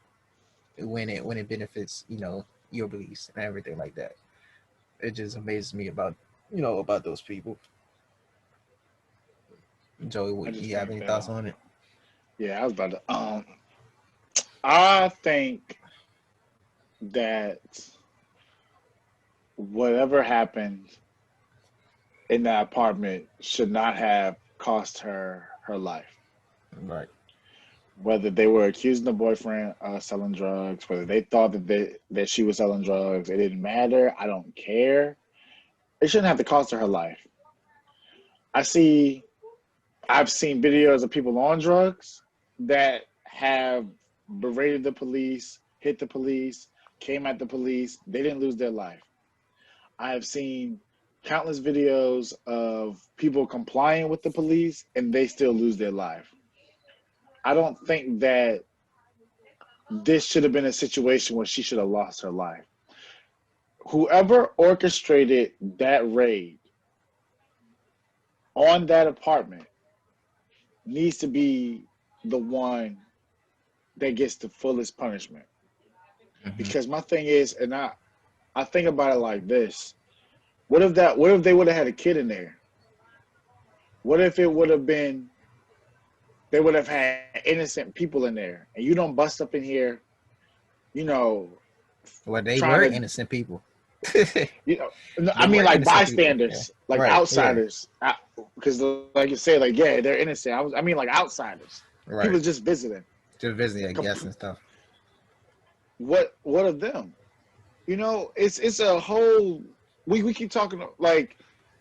when it benefits your beliefs and everything like that. It just amazes me about those people. I Joey, just you have think any thoughts that. on it? Yeah, I was about to. I think that whatever happened in that apartment should not have cost her life. Right. Whether they were accusing the boyfriend of selling drugs, whether they thought that she was selling drugs, it didn't matter. I don't care. It shouldn't have to cost her life. I see. I've seen videos of people on drugs that have berated the police, hit the police, came at the police. They didn't lose their life. I have seen countless videos of people complying with the police and they still lose their life. I don't think that this should have been a situation where she should have lost her life. Whoever orchestrated that raid on that apartment needs to be the one that gets the fullest punishment. Mm-hmm. Because my thing is, and I think about it like this: what if they would have had a kid in there? What if it would have been they would have had innocent people in there, and you don't bust up in here, you know, Well, they trying were to, innocent people. you know, I They mean, were like innocent people. Yeah. bystanders, like Right. Yeah. outsiders, because like you say, like yeah, they're innocent. I mean, like outsiders, Right. people just visiting. Just visiting, I guess, and stuff. What of them? You know, it's a whole. We keep talking like,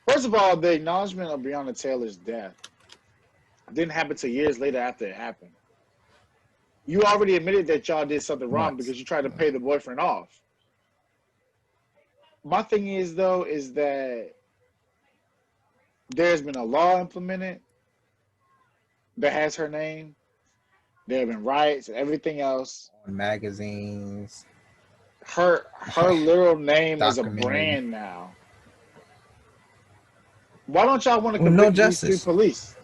first of all, the acknowledgement of Breonna Taylor's death didn't happen till years later after it happened. You already admitted that y'all did something wrong Months. because you tried to pay the boyfriend off. My thing is though is that there's been a law implemented that has her name. There have been riots and everything else. On magazines, Her literal name is a documentary. brand now. Why don't y'all want to With no convict these three justice. police?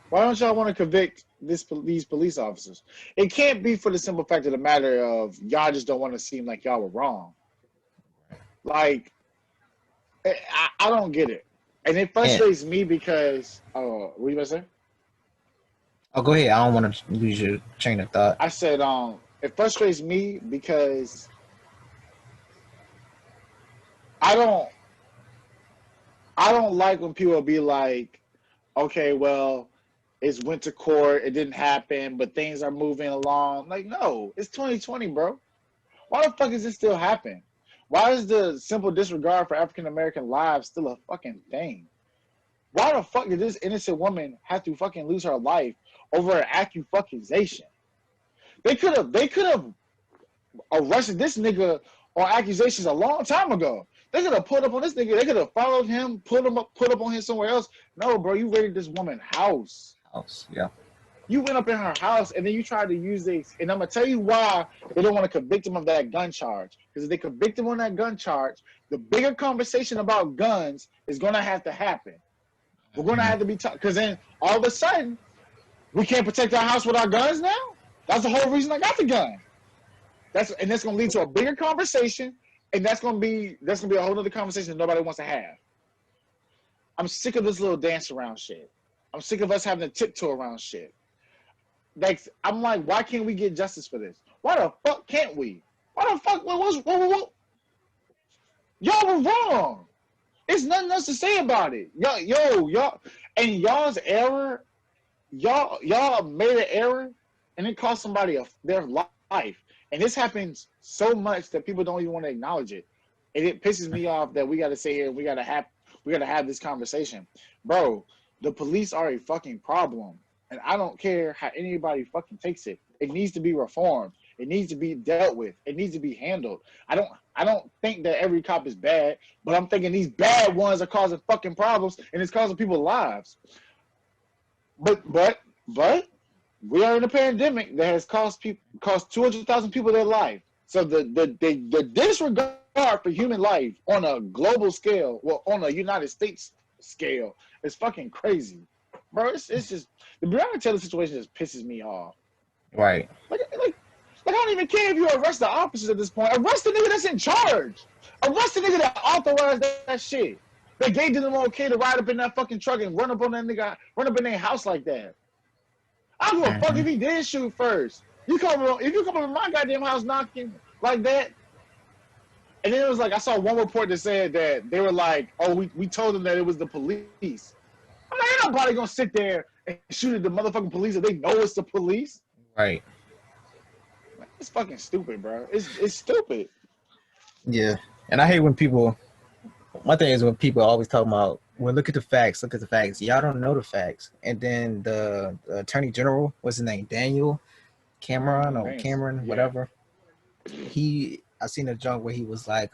Why don't y'all want to convict these police officers? It can't be for the simple fact of the matter of y'all just don't want to seem like y'all were wrong. Like I don't get it, and it And frustrates me because what you gonna say? oh, go ahead. I don't want to lose your train of thought. I said it frustrates me because I don't I don't like when people be like, okay, well, it's went to court, it didn't happen, but things are moving along. Like, no, it's 2020, bro. Why the fuck is this still happening? Why is the simple disregard for African American lives still a fucking thing? Why the fuck did this innocent woman have to fucking lose her life over an accusation? They could have arrested this nigga on accusations a long time ago. They could have put up on this nigga. They could have followed him, put up on him somewhere else. No, bro, you raided this woman's house. House, yeah. You went up in her house and then you tried to use this. And I'm gonna tell you why they don't want to convict him of that gun charge. Because if they convict him on that gun charge, the bigger conversation about guns is gonna have to happen. We're gonna have to be because then all of a sudden we can't protect our house with our guns now. That's the whole reason I got the gun. That's going to lead to a bigger conversation, and that's going to be a whole other conversation that nobody wants to have. I'm sick of this little dance around shit. I'm sick of us having to tiptoe around shit. Like, I'm like, why can't we get justice for this? Why the fuck can't we? Why the fuck? What? Y'all were wrong. There's nothing else to say about it. Y'all, and y'all's error, y'all made an error, and it cost somebody their life. And this happens so much that people don't even want to acknowledge it. And it pisses me off that we got to sit here and we got to have this conversation, bro. The police are a fucking problem, and I don't care how anybody fucking takes it. It needs to be reformed. It needs to be dealt with. It needs to be handled. I don't think that every cop is bad, but I'm thinking these bad ones are causing fucking problems, and it's causing people's lives. But we are in a pandemic that has cost 200,000 people their life. So the disregard for human life on a global scale, well, on a United States scale, is fucking crazy, bro. It's just the Breonna Taylor situation just pisses me off. Right. Like I don't even care if you arrest the officers at this point. Arrest the nigga that's in charge. Arrest the nigga that authorized that shit. They gave them okay to ride up in that fucking truck and run up on that nigga, run up in their house like that. I don't give a fuck if he did shoot first. If you come up to my goddamn house knocking like that, and then it was like, I saw one report that said that they were like, oh, we told them that it was the police. I'm like, ain't nobody gonna sit there and shoot at the motherfucking police if they know it's the police. Right. It's fucking stupid, bro. It's stupid. Yeah, and I hate when people. One thing is when people always talk about, well, look at the facts. Y'all don't know the facts. And then the Attorney General, what's his name, Daniel Cameron or Cameron, yeah. Whatever. I seen a joke where he was like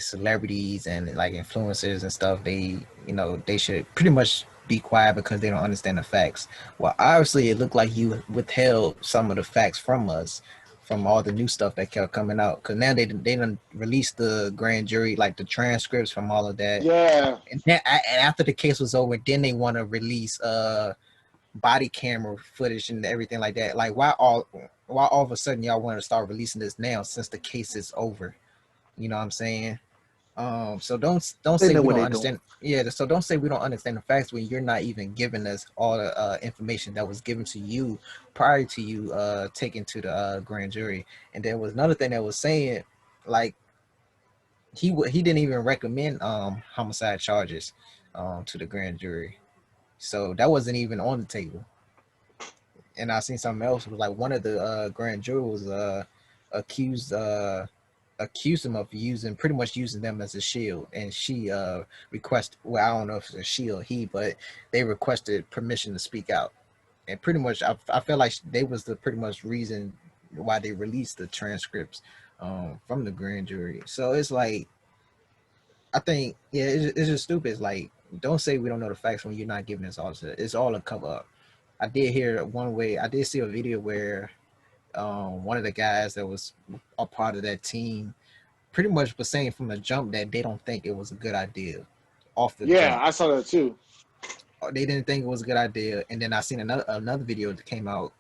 celebrities and like influencers and stuff. They should pretty much be quiet because they don't understand the facts. Well, obviously it looked like you withheld some of the facts from us, from all the new stuff that kept coming out, because now they done released the grand jury, like the transcripts from all of that. Yeah. And after the case was over, then they want to release body camera footage and everything like that. Like why all of a sudden y'all want to start releasing this now since the case is over? You know what I'm saying? So don't say we don't understand. Yeah, so don't say we don't understand the facts when you're not even giving us all the information that was given to you prior to you taking to the grand jury. And there was another thing that was saying, like he didn't even recommend homicide charges to the grand jury, so that wasn't even on the table. And I seen something else, was like one of the grand jurors accused him of pretty much using them as a shield, and she requested, well, I don't know if it's a she or he, but they requested permission to speak out. And pretty much I felt like they was the pretty much reason why they released the transcripts from the grand jury. So it's like, I think, yeah, it's just stupid. It's like, don't say we don't know the facts when you're not giving us all. It's all a cover up. I did see a video where one of the guys that was a part of that team pretty much was saying from the jump that they don't think it was a good idea. Jump. I saw that too. They didn't think it was a good idea. And then I seen another video that came out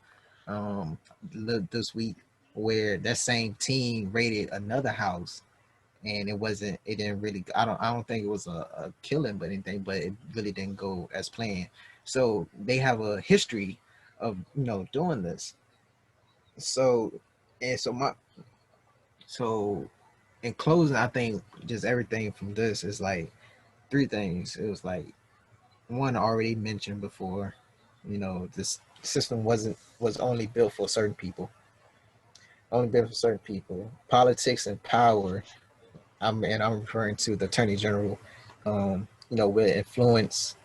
this week where that same team raided another house, and it didn't really, I don't think it was a killing but anything, but it really didn't go as planned. So they have a history of doing this. So in closing, I think just everything from this is like three things. It was like, one, already mentioned before, this system was only built for certain people. Politics and power. I'm referring to the Attorney General. Will influence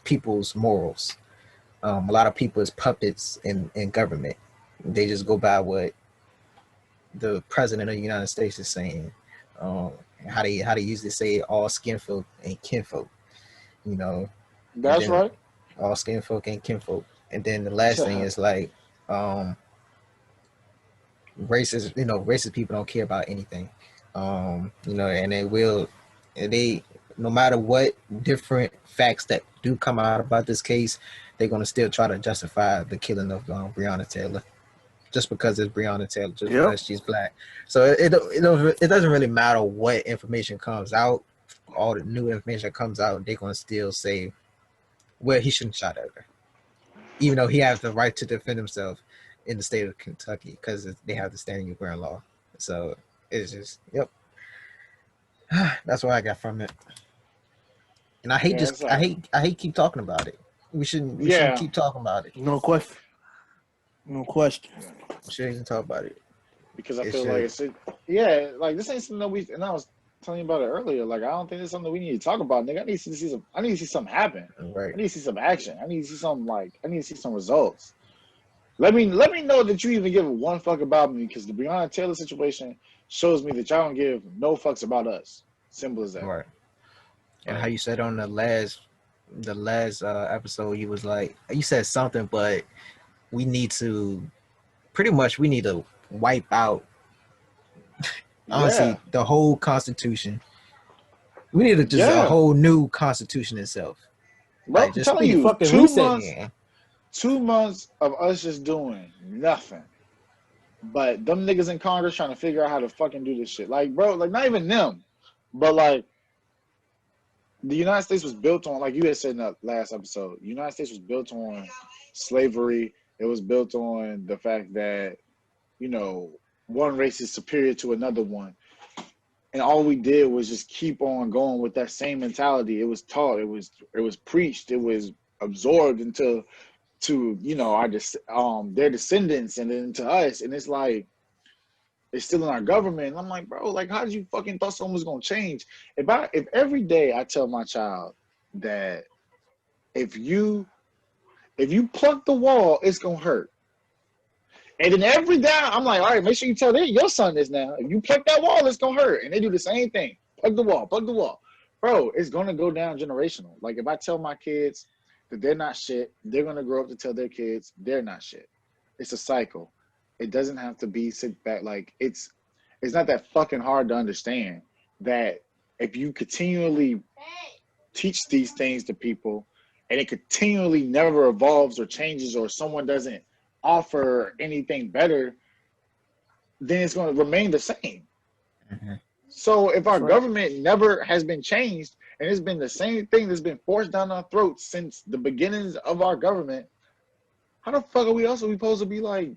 people's morals. A lot of people is puppets in government. They just go by what the president of the United States is saying. How they usually say all skin folk and kinfolk. That's right. All skin folk and kinfolk. And then the last thing is like racist people don't care about anything. And they no matter what different facts that do come out about this case, they're gonna still try to justify the killing of Breonna Taylor. just because it's Breonna Taylor, just because she's black. So it doesn't really matter what information comes out. All the new information that comes out, they're gonna still say, well, he shouldn't shot at her, even though he has the right to defend himself in the state of Kentucky because they have the standing your ground law. So it's just, yep. That's what I got from it. And I hate I hate keep talking about it. We shouldn't keep talking about it. No question. No question. We shouldn't even talk about it. Because I feel like like this ain't something that we, and I was telling you about it earlier. Like, I don't think it's something we need to talk about, nigga. I need to see something happen. Right. I need to see some action. I need to see some results. Let me know that you even give one fuck about me, because the Breonna Taylor situation shows me that y'all don't give no fucks about us. Simple as that. Right. And how you said on the last episode, you was like, you said something, but we need to wipe out, honestly, the whole Constitution. We need a whole new Constitution itself. Bro, I'm telling you, 2 months of us just doing nothing, but them niggas in Congress trying to figure out how to fucking do this shit. Like, bro, like, not even them, but like, the United States was built on, like you had said in the last episode, the United States was built on slavery. It was built on the fact that, you know, one race is superior to another one. And all we did was just keep on going with that same mentality. It was taught, it was preached, it was absorbed to you know, their descendants, and then to us. And it's like, it's still in our government. And I'm like, bro, like, how did you fucking thought something was gonna change? If every day I tell my child that if you pluck the wall, it's gonna hurt. And then every day I'm like, all right, make sure you tell your son this now. If you pluck that wall, it's gonna hurt. And they do the same thing. Plug the wall, plug the wall. Bro, it's gonna go down generational. Like, if I tell my kids that they're not shit, they're gonna grow up to tell their kids they're not shit. It's a cycle. It doesn't have to be sit back. Like, it's not that fucking hard to understand that if you continually teach these things to people and it continually never evolves or changes, or someone doesn't offer anything better, then it's going to remain the same. Mm-hmm. So if our government never has been changed, and it's been the same thing that's been forced down our throats since the beginnings of our government, how the fuck are we also supposed to be like,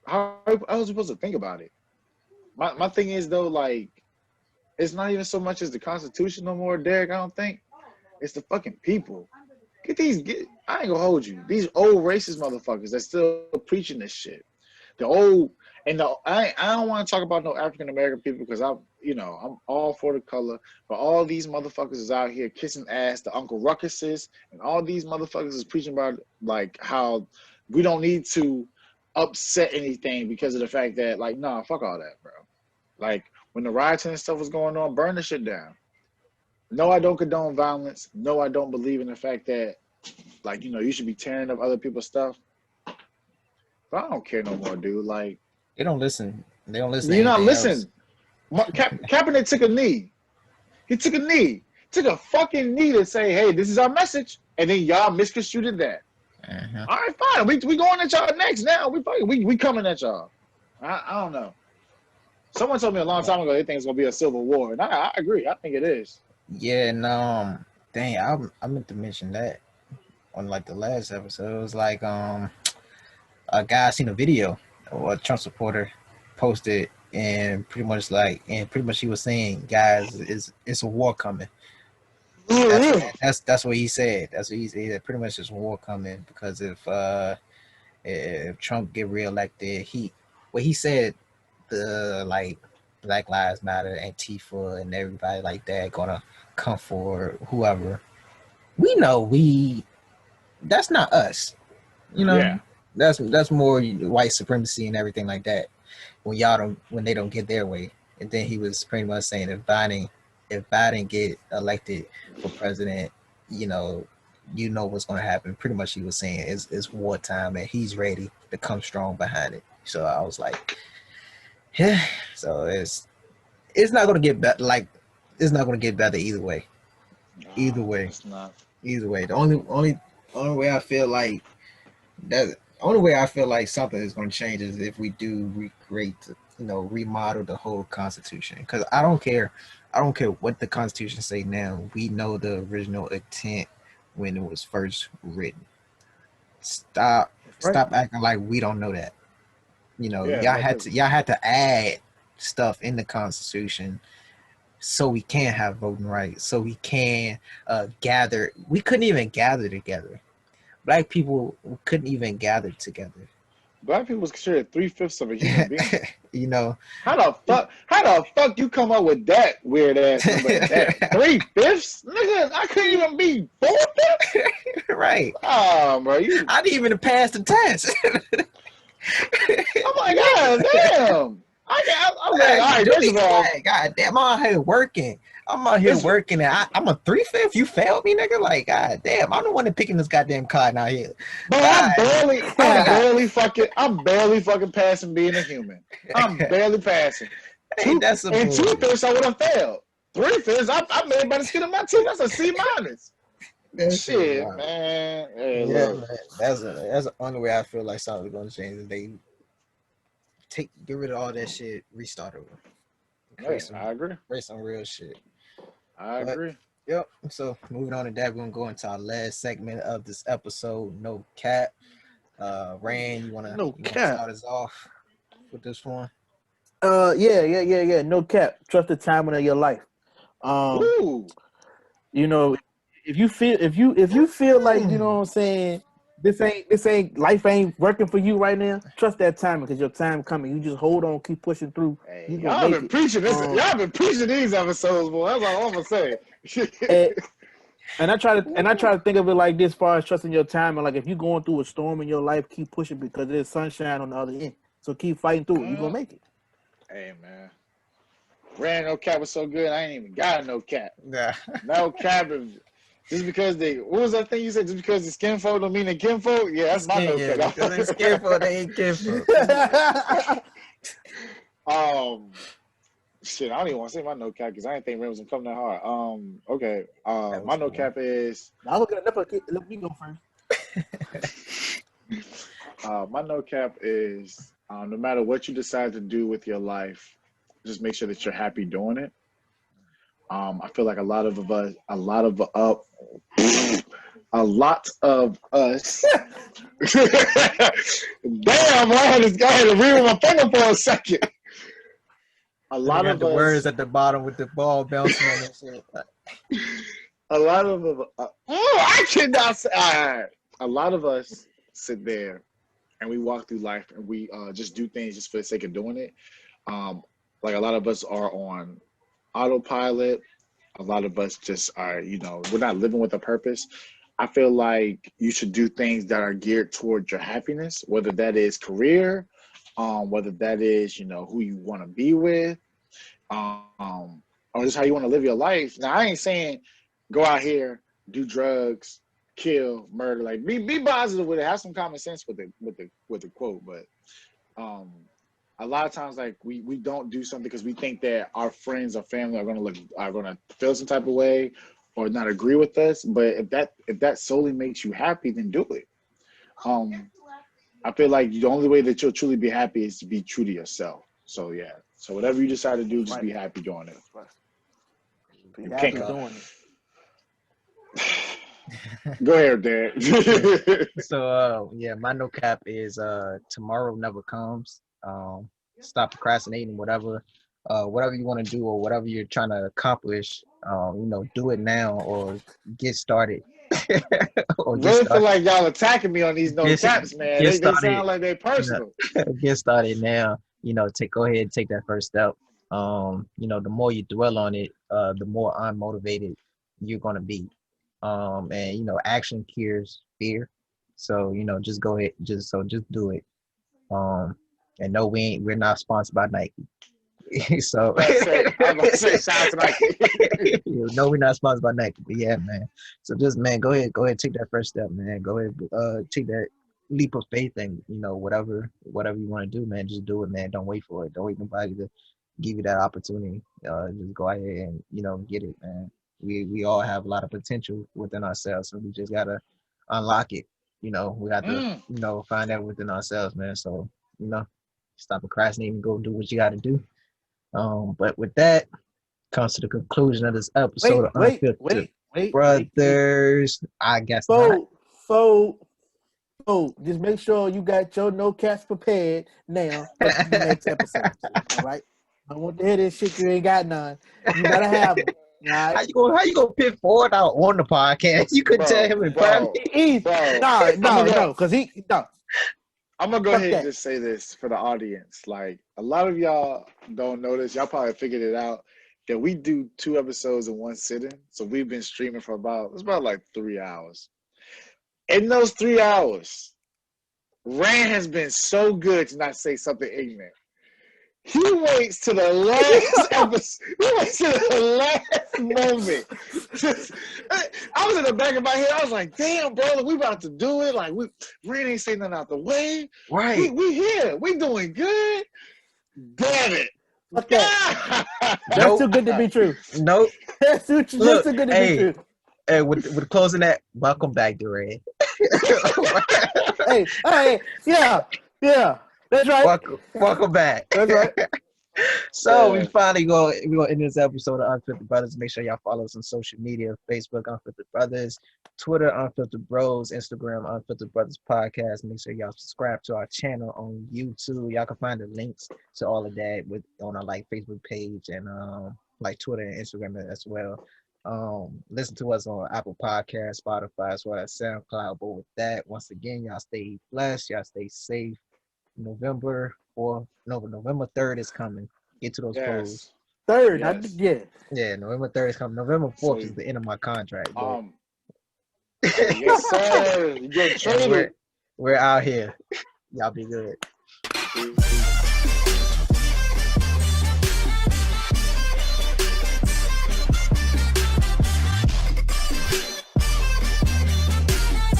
how are we supposed to think about it? My thing is, though, like, it's not even so much as the Constitution no more, Derek, I don't think. It's the fucking people. I ain't gonna hold you. These old racist motherfuckers that's still preaching this shit. I don't want to talk about no African American people, because I'm all for the color, but all these motherfuckers is out here kissing ass, the Uncle Ruckuses, and all these motherfuckers is preaching about, like, how we don't need to upset anything because of the fact that, like, nah, fuck all that, bro. Like, when the rioting and stuff was going on, burn the shit down. No, I don't condone violence. No, I don't believe in the fact that, like, you should be tearing up other people's stuff. But I don't care no more, dude. Like, they don't listen. They don't listen. You're not listening. Kaepernick took a knee. He took a knee. Took a fucking knee to say, hey, this is our message. And then y'all misconstrued that. Uh-huh. All right, fine. We going at y'all next now. We coming at y'all. I don't know. Someone told me a long time ago they think it's gonna be a civil war, and I agree. I think it is. Yeah, no, dang, I meant to mention that on, like, the last episode. It was like a guy seen a video, or a Trump supporter posted, and pretty much he was saying, guys, it's a war coming. That's what he said. That's what he said. Pretty much there's a war coming, because if Trump get reelected, he said, the, like, Black Lives Matter, Antifa, and everybody like that gonna come for whoever. We know that's not us. Yeah. That's more white supremacy and everything like that. When they don't get their way. And then he was pretty much saying, if Biden get elected for president, you know what's gonna happen. Pretty much he was saying it's wartime, and he's ready to come strong behind it. So I was like, yeah. So it's not gonna get better. Like, it's not gonna get better either way. Either way. It's not. Either way. The only way I feel like that Only way I feel like something is going to change is if we do recreate, remodel the whole Constitution. Because I don't care what the Constitution say now. We know the original intent when it was first written. Stop, That's right. stop acting like we don't know that. Yeah, man. Y'all had to add stuff in the Constitution so we can have voting rights, so we can gather. We couldn't even gather together. Black people couldn't even gather together. Black people was considered 3/5 of a human being. you know, How the fuck you come up with that weird ass number at that? 3/5? Nigga, I couldn't even be 4/5? right? Oh, bro, you. I didn't even pass the test. I'm like, God damn. I'm like, all right, Do first me, of all, God damn, I'm out here working. I'm out here this, working, and I'm a 3/5. You failed me, nigga. Like, God damn, I'm the one that picking this goddamn card out here. bro, God, God. I'm barely fucking passing being a human. I'm barely passing. Hey, that's a And bullshit. 2/5 I would have failed. 3/5 I made by the skin of my teeth. That's a C minus. That shit is Shit, wild. man. Hey, Yeah, look. man. That's the only way I feel like something's gonna change. Is they get rid of all that shit, restart over, Hey, I agree. create some real shit. I But agree. yep. So moving on to that, we're gonna go into our last segment of this episode. No cap. Rand, No you wanna cap. start us off with this one? Yeah. No cap. Trust the timing of your life. Um, Ooh. you know, if you feel like, you know what I'm saying, this ain't life ain't working for you right now, trust that timing, because your time coming. You just hold on, keep pushing through. Hey, You gonna y'all make been it. preaching this. Y'all been preaching these episodes, boy. That's all I'm gonna say. And, and I try to think of it like this, as far as trusting your time. And like, if you're going through a storm in your life, keep pushing, because there's sunshine on the other end. So keep fighting through it. You're gonna make it. Hey, man. Ran no cap was so good. I ain't even got a no cap. Nah. No cap. Just because they, what was that thing you said? Just because the skin folk don't mean the kin folk? Yeah, that's my no Yeah, cap. because they scared for they ain't care for. um, shit, I don't even want to say my no cap because I didn't think Ren was gonna come that hard. Okay. That My was no fun. cap is Now look at enough. Let me go first. my no cap is no matter what you decide to do with your life, just make sure that you're happy doing it. I feel like a lot of us, a lot of us. Damn, I had to read with my finger for a second. A They lot got of the us, words at the bottom with the ball bouncing on that shit. a lot of I cannot say. All right. A lot of us sit there and we walk through life and we just do things just for the sake of doing it. Um, like a lot of us are on autopilot. A lot of us just are, we're not living with a purpose. I feel like you should do things that are geared towards your happiness, whether that is career, whether that is, who you want to be with, or just how you want to live your life. Now, I ain't saying go out here, do drugs, kill, murder. Like, be positive with it. Have some common sense with the quote. But um, a lot of times, like we don't do something because we think that our friends or family are gonna feel some type of way or not agree with us. But if that solely makes you happy, then do it. Um, I feel like the only way that you'll truly be happy is to be true to yourself. So yeah. So whatever you decide to do, just Right. be happy doing it. Right. Be You happy can't doing it. go ahead, Dad. So yeah, my no cap is tomorrow never comes. Stop procrastinating, whatever you want to do or whatever you're trying to accomplish, do it now or get started. or get Really feel started. like y'all attacking me on these no Get, caps, man. get They started. sound like they personal. Get started now. Go ahead and take that first step. The more you dwell on it, the more unmotivated you're gonna be. And action cures fear. So, just go ahead, just do it. Um, and no, we're not sponsored by Nike. So I was about to say, shout out to Nike. no, we're not sponsored by Nike, but yeah, man. So just man, go ahead, take that first step, man. Go ahead, take that leap of faith, and whatever you want to do, man, just do it, man. Don't wait for it. Don't wait nobody to give you that opportunity. Just go ahead and get it, man. We all have a lot of potential within ourselves, so we just gotta unlock it. we got to, find that within ourselves, man. So, stop procrastinating and go do what you got to do. But with that comes to the conclusion of this episode of Unfiltered Brothers. I guess not. Just make sure you got your notepads prepared now for the next episode. All right. I want to hear this shit. You ain't got none. You better have them. Right? How you gonna pick Ford out on the podcast? You could tell him in private. No, because no. I'm gonna go ahead and just say this for the audience. Like, a lot of y'all don't know this. Y'all probably figured it out that we do 2 episodes in one sitting. So we've been streaming for about like 3 hours. In those 3 hours, Rand has been so good to not say something ignorant. He waits to the last episode. He waits to the last moment. I was in the back of my head. I was like, "Damn, bro, we about to do it. Like, Rand ain't saying nothing out the way. Right? We here. We doing good. Damn it! Fuck that. That's too good to be true. Nope. That's too good to be true. Hey, with closing that, welcome back, Dre. hey, yeah. That's right. Welcome back. That's right. So we're gonna end this episode of Unfiltered Brothers. Make sure y'all follow us on social media: Facebook Unfiltered Brothers, Twitter Unfiltered Bros, Instagram Unfiltered Brothers Podcast. Make sure y'all subscribe to our channel on YouTube. Y'all can find the links to all of that on our Facebook page and Twitter and Instagram as well. Listen to us on Apple Podcasts, Spotify, as well as SoundCloud. But with that, once again, y'all stay blessed, y'all stay safe. November 3rd is coming. Get to those goals. 3rd, Yeah, November 3rd is coming. November 4th is the end of my contract. Yes, sir. You get traded. We're out here. Y'all be good.